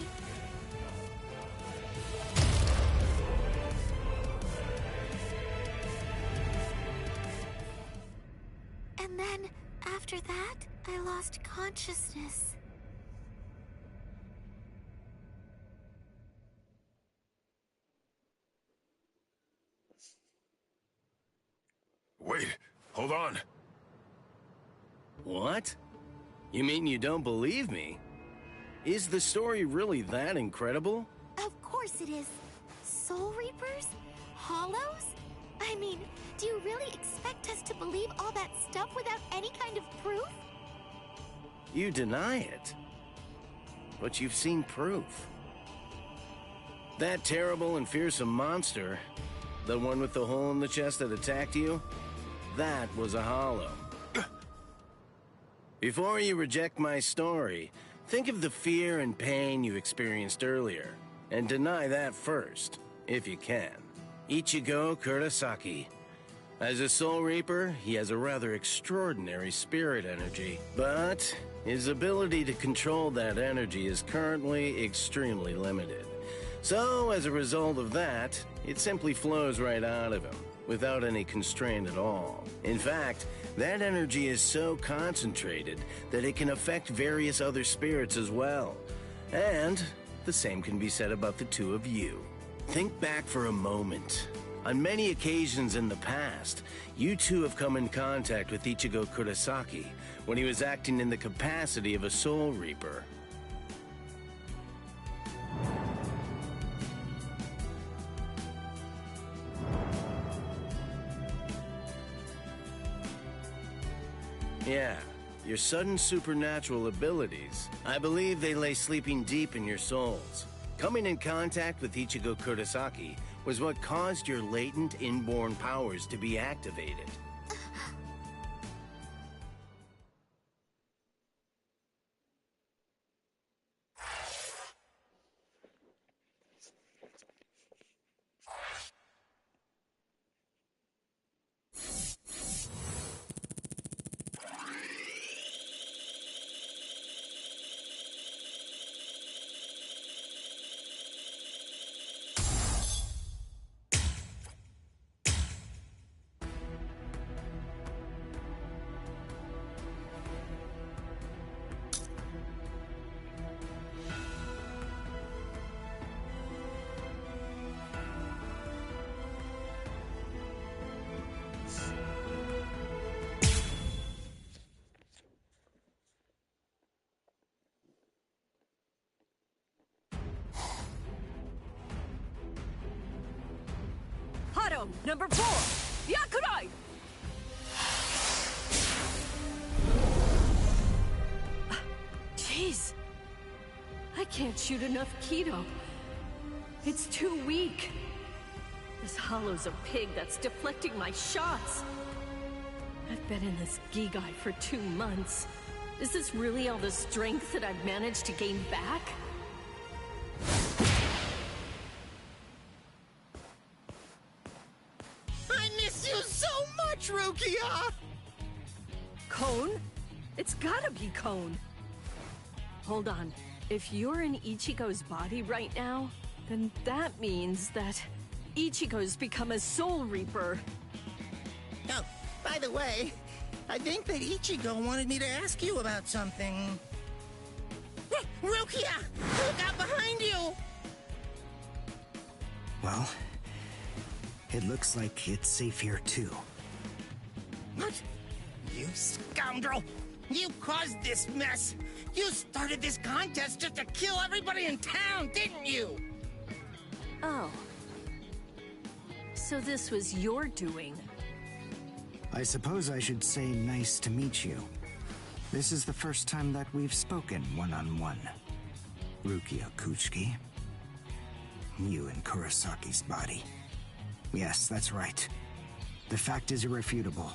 And then, after that, I lost consciousness. Wait, hold on. What? You mean you don't believe me? Is the story really that incredible? Of course it is. Soul Reapers? Hollows? I mean, do you really expect us to believe all that stuff without any kind of proof? You deny it. But you've seen proof. That terrible and fearsome monster, the one with the hole in the chest that attacked you, that was a hollow. Before you reject my story, think of the fear and pain you experienced earlier, and deny that first, if you can. Ichigo Kurosaki. As a Soul Reaper, he has a rather extraordinary spirit energy, but his ability to control that energy is currently extremely limited. So, as a result of that, it simply flows right out of him, without any constraint at all. In fact, that energy is so concentrated that it can affect various other spirits as well. And the same can be said about the two of you. Think back for a moment. On many occasions in the past, you two have come in contact with Ichigo Kurosaki when he was acting in the capacity of a Soul Reaper. Yeah, your sudden supernatural abilities, I believe they lay sleeping deep in your souls. Coming in contact with Ichigo Kurosaki was what caused your latent inborn powers to be activated. Number 4, Yakurai! Jeez. I can't shoot enough Kido. It's too weak. This hollow's a pig that's deflecting my shots. I've been in this Gigai for 2 months. Is this really all the strength that I've managed to gain back? Rukia! Cone? It's gotta be Cone. Hold on. If you're in Ichigo's body right now, then that means that Ichigo's become a Soul Reaper. Oh, by the way, I think that Ichigo wanted me to ask you about something. Rukia! Look out behind you! Well, it looks like it's safe here too. What? You scoundrel! You caused this mess. You started this contest just to kill everybody in town, didn't you? Oh. So this was your doing? I suppose I should say nice to meet you. This is the first time that we've spoken one-on-one. Rukia Kuchiki. You in Kurosaki's body. Yes, that's right. The fact is irrefutable.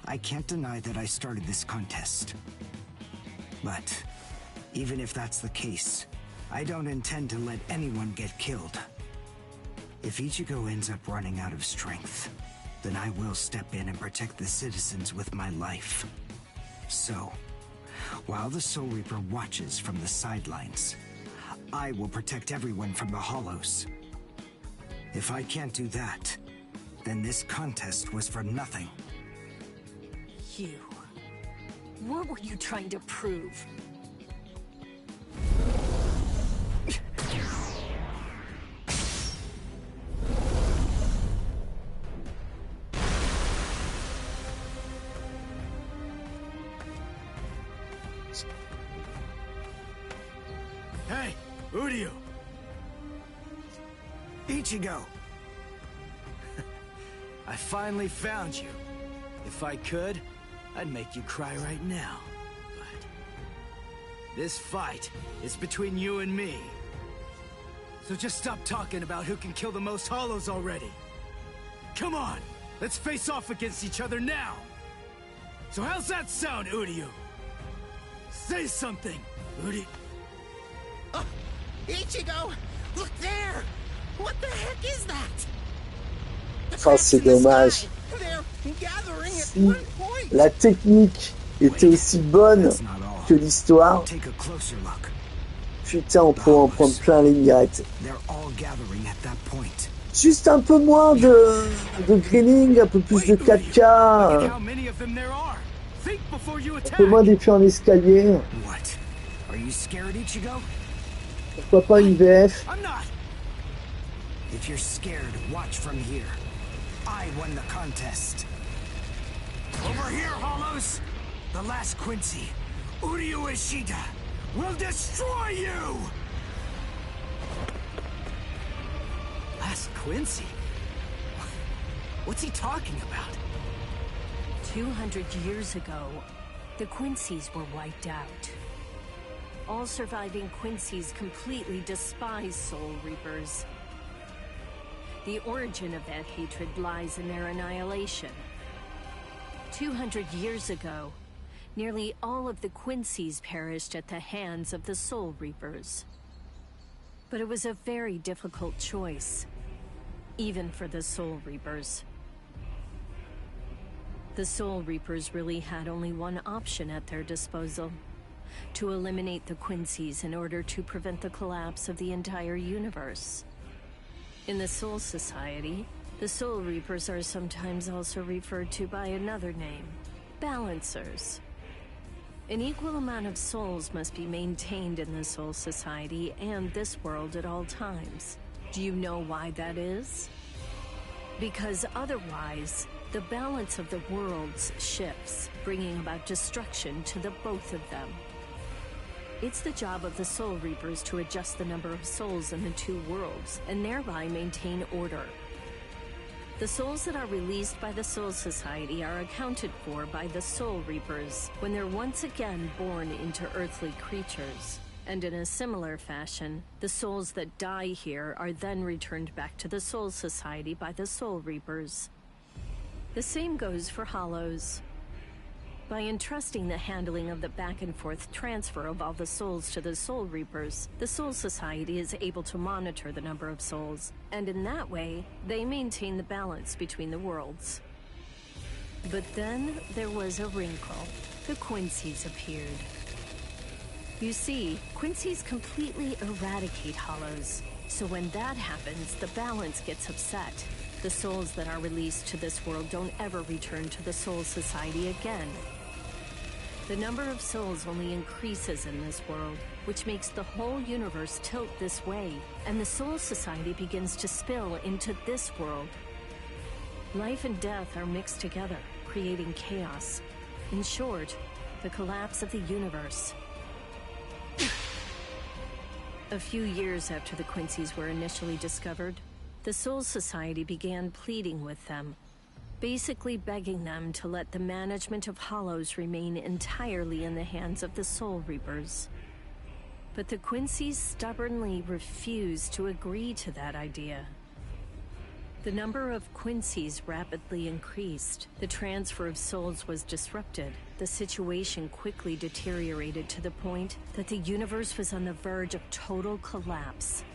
I can't deny that I started this contest. But even if that's the case, I don't intend to let anyone get killed. If Ichigo ends up running out of strength, then I will step in and protect the citizens with my life. So, while the Soul Reaper watches from the sidelines, I will protect everyone from the Hollows. If I can't do that, then this contest was for nothing. You... What were you trying to prove? Hey, Uryu! Ichigo! I finally found you. If I could, I'd make you cry right now. But this fight is between you and me. So just stop talking about who can kill the most Hollows already. Come on, let's face off against each other now. So how's that sound, Uryu? Say something, Uryu. Oh, Ichigo! Look there! What the heck is that? Oh, c'est dommage. Si la technique était aussi bonne que l'histoire, putain, on peut en prendre plein les mirettes. Juste un peu moins de greening, un peu plus de 4K, un peu moins d'effets en escalier. Pourquoi pas une VF? If you're scared, watch from here. I won the contest. Over here, Hollows! The last Quincy, Uryu Ishida, will destroy you! Last Quincy? What's he talking about? 200 years ago, the Quincy's were wiped out. All surviving Quincy's completely despise Soul Reapers. The origin of that hatred lies in their annihilation. 200 years ago, nearly all of the Quincy's perished at the hands of the Soul Reapers. But it was a very difficult choice, even for the Soul Reapers. The Soul Reapers really had only one option at their disposal: to eliminate the Quincy's in order to prevent the collapse of the entire universe. In the Soul Society, the Soul Reapers are sometimes also referred to by another name: Balancers. An equal amount of souls must be maintained in the Soul Society and this world at all times. Do you know why that is? Because otherwise, the balance of the worlds shifts, bringing about destruction to the both of them. It's the job of the Soul Reapers to adjust the number of souls in the two worlds, and thereby maintain order. The souls that are released by the Soul Society are accounted for by the Soul Reapers when they're once again born into earthly creatures. And in a similar fashion, the souls that die here are then returned back to the Soul Society by the Soul Reapers. The same goes for Hollows. By entrusting the handling of the back-and-forth transfer of all the souls to the Soul Reapers, the Soul Society is able to monitor the number of souls, and in that way, they maintain the balance between the worlds. But then, there was a wrinkle. The Quincy's appeared. You see, Quincy's completely eradicate Hollows, so when that happens, the balance gets upset. The souls that are released to this world don't ever return to the Soul Society again. The number of souls only increases in this world, which makes the whole universe tilt this way, and the Soul Society begins to spill into this world. Life and death are mixed together, creating chaos. In short, the collapse of the universe. A few years after the Quincy's were initially discovered, the Soul Society began pleading with them, basically begging them to let the management of Hollows remain entirely in the hands of the Soul Reapers. But the Quincy's stubbornly refused to agree to that idea. The number of Quincy's rapidly increased. The transfer of souls was disrupted. The situation quickly deteriorated to the point that the universe was on the verge of total collapse.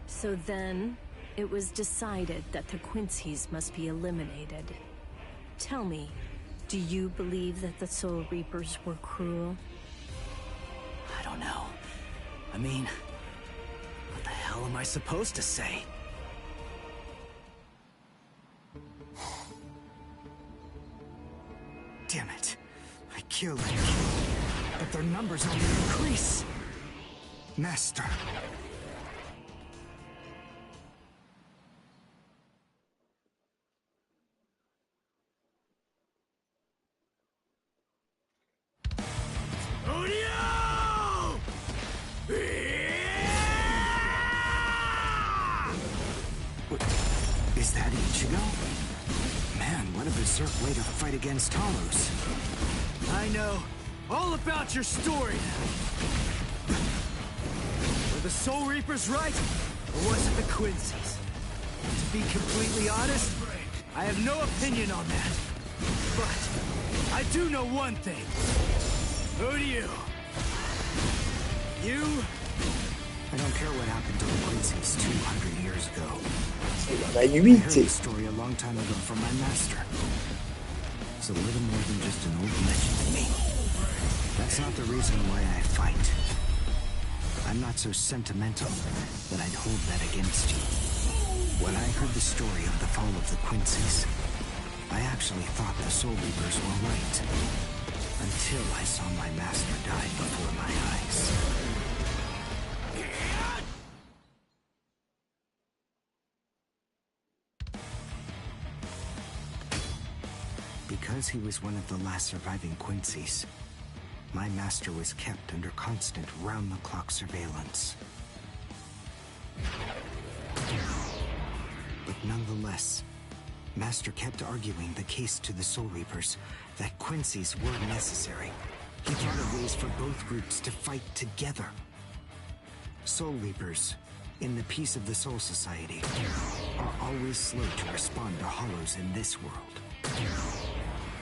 So then, it was decided that the Quincy's must be eliminated. Tell me, do you believe that the Soul Reapers were cruel? I don't know. I mean, what the hell am I supposed to say? Damn it. I killed and killed, but their numbers only increase. Master. Is that Ichigo? Man, what a berserk way to fight against Hollows. I know all about your story now. Were the Soul Reapers right, or was it the Quincy's? To be completely honest, I have no opinion on that. But I do know one thing. Who do you? You? I don't care what happened to the Quincy's 200 years ago. La I huit, heard this story a long time ago from my master. It's a little more than just an old legend to me. That's not the reason why I fight. I'm not so sentimental that I'd hold that against you. When I heard the story of the fall of the Quincy's, I actually thought the Soul Reapers were right. Until I saw my master die before my eyes. Because he was one of the last surviving Quincy's, my master was kept under constant round-the-clock surveillance. But nonetheless, Master kept arguing the case to the Soul Reapers that Quincy's were necessary. He thought of ways for both groups to fight together. Soul Reapers, in the peace of the Soul Society, are always slow to respond to Hollows in this world.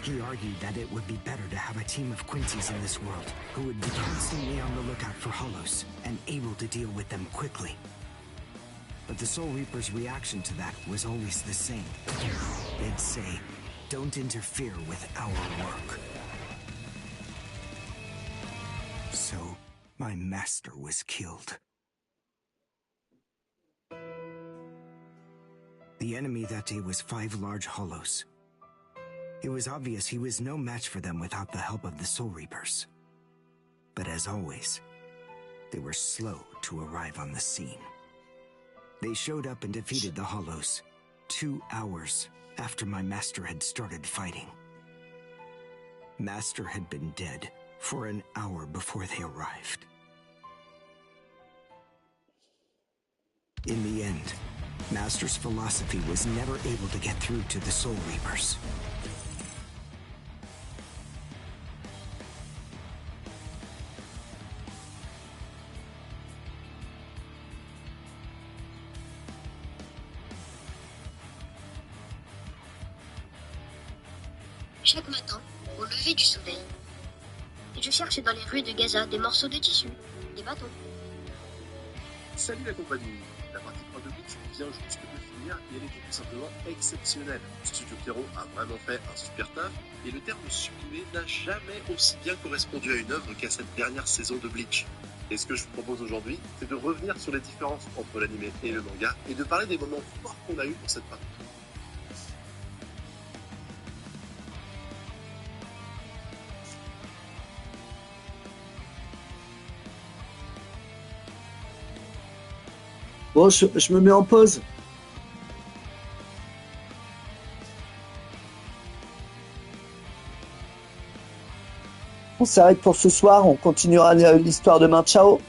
He argued that it would be better to have a team of Quincy's in this world who would be constantly on the lookout for Hollows and able to deal with them quickly. But the Soul Reaper's reaction to that was always the same. They'd say, "Don't interfere with our work." So, my master was killed. The enemy that day was 5 large Hollows. It was obvious he was no match for them without the help of the Soul Reapers. But as always, they were slow to arrive on the scene. They showed up and defeated the Hollows 2 hours after my master had started fighting. Master had been dead for an hour before they arrived. In the end, Master's philosophy was never able to get through to the Soul Reapers. Chaque matin, au lever du soleil, je cherchais dans les rues de Gaza des morceaux de tissu, des bâtons. Salut la compagnie. La partie 3 de Bleach vient juste de finir et elle était tout simplement exceptionnelle. Studio Pierrot a vraiment fait un super taf et le terme sublimé n'a jamais aussi bien correspondu à une œuvre qu'à cette dernière saison de Bleach. Et ce que je vous propose aujourd'hui, c'est de revenir sur les différences entre l'anime et le manga et de parler des moments forts qu'on a eu pour cette partie. Bon, je me mets en pause. On s'arrête pour ce soir. On continuera l'histoire de Chao.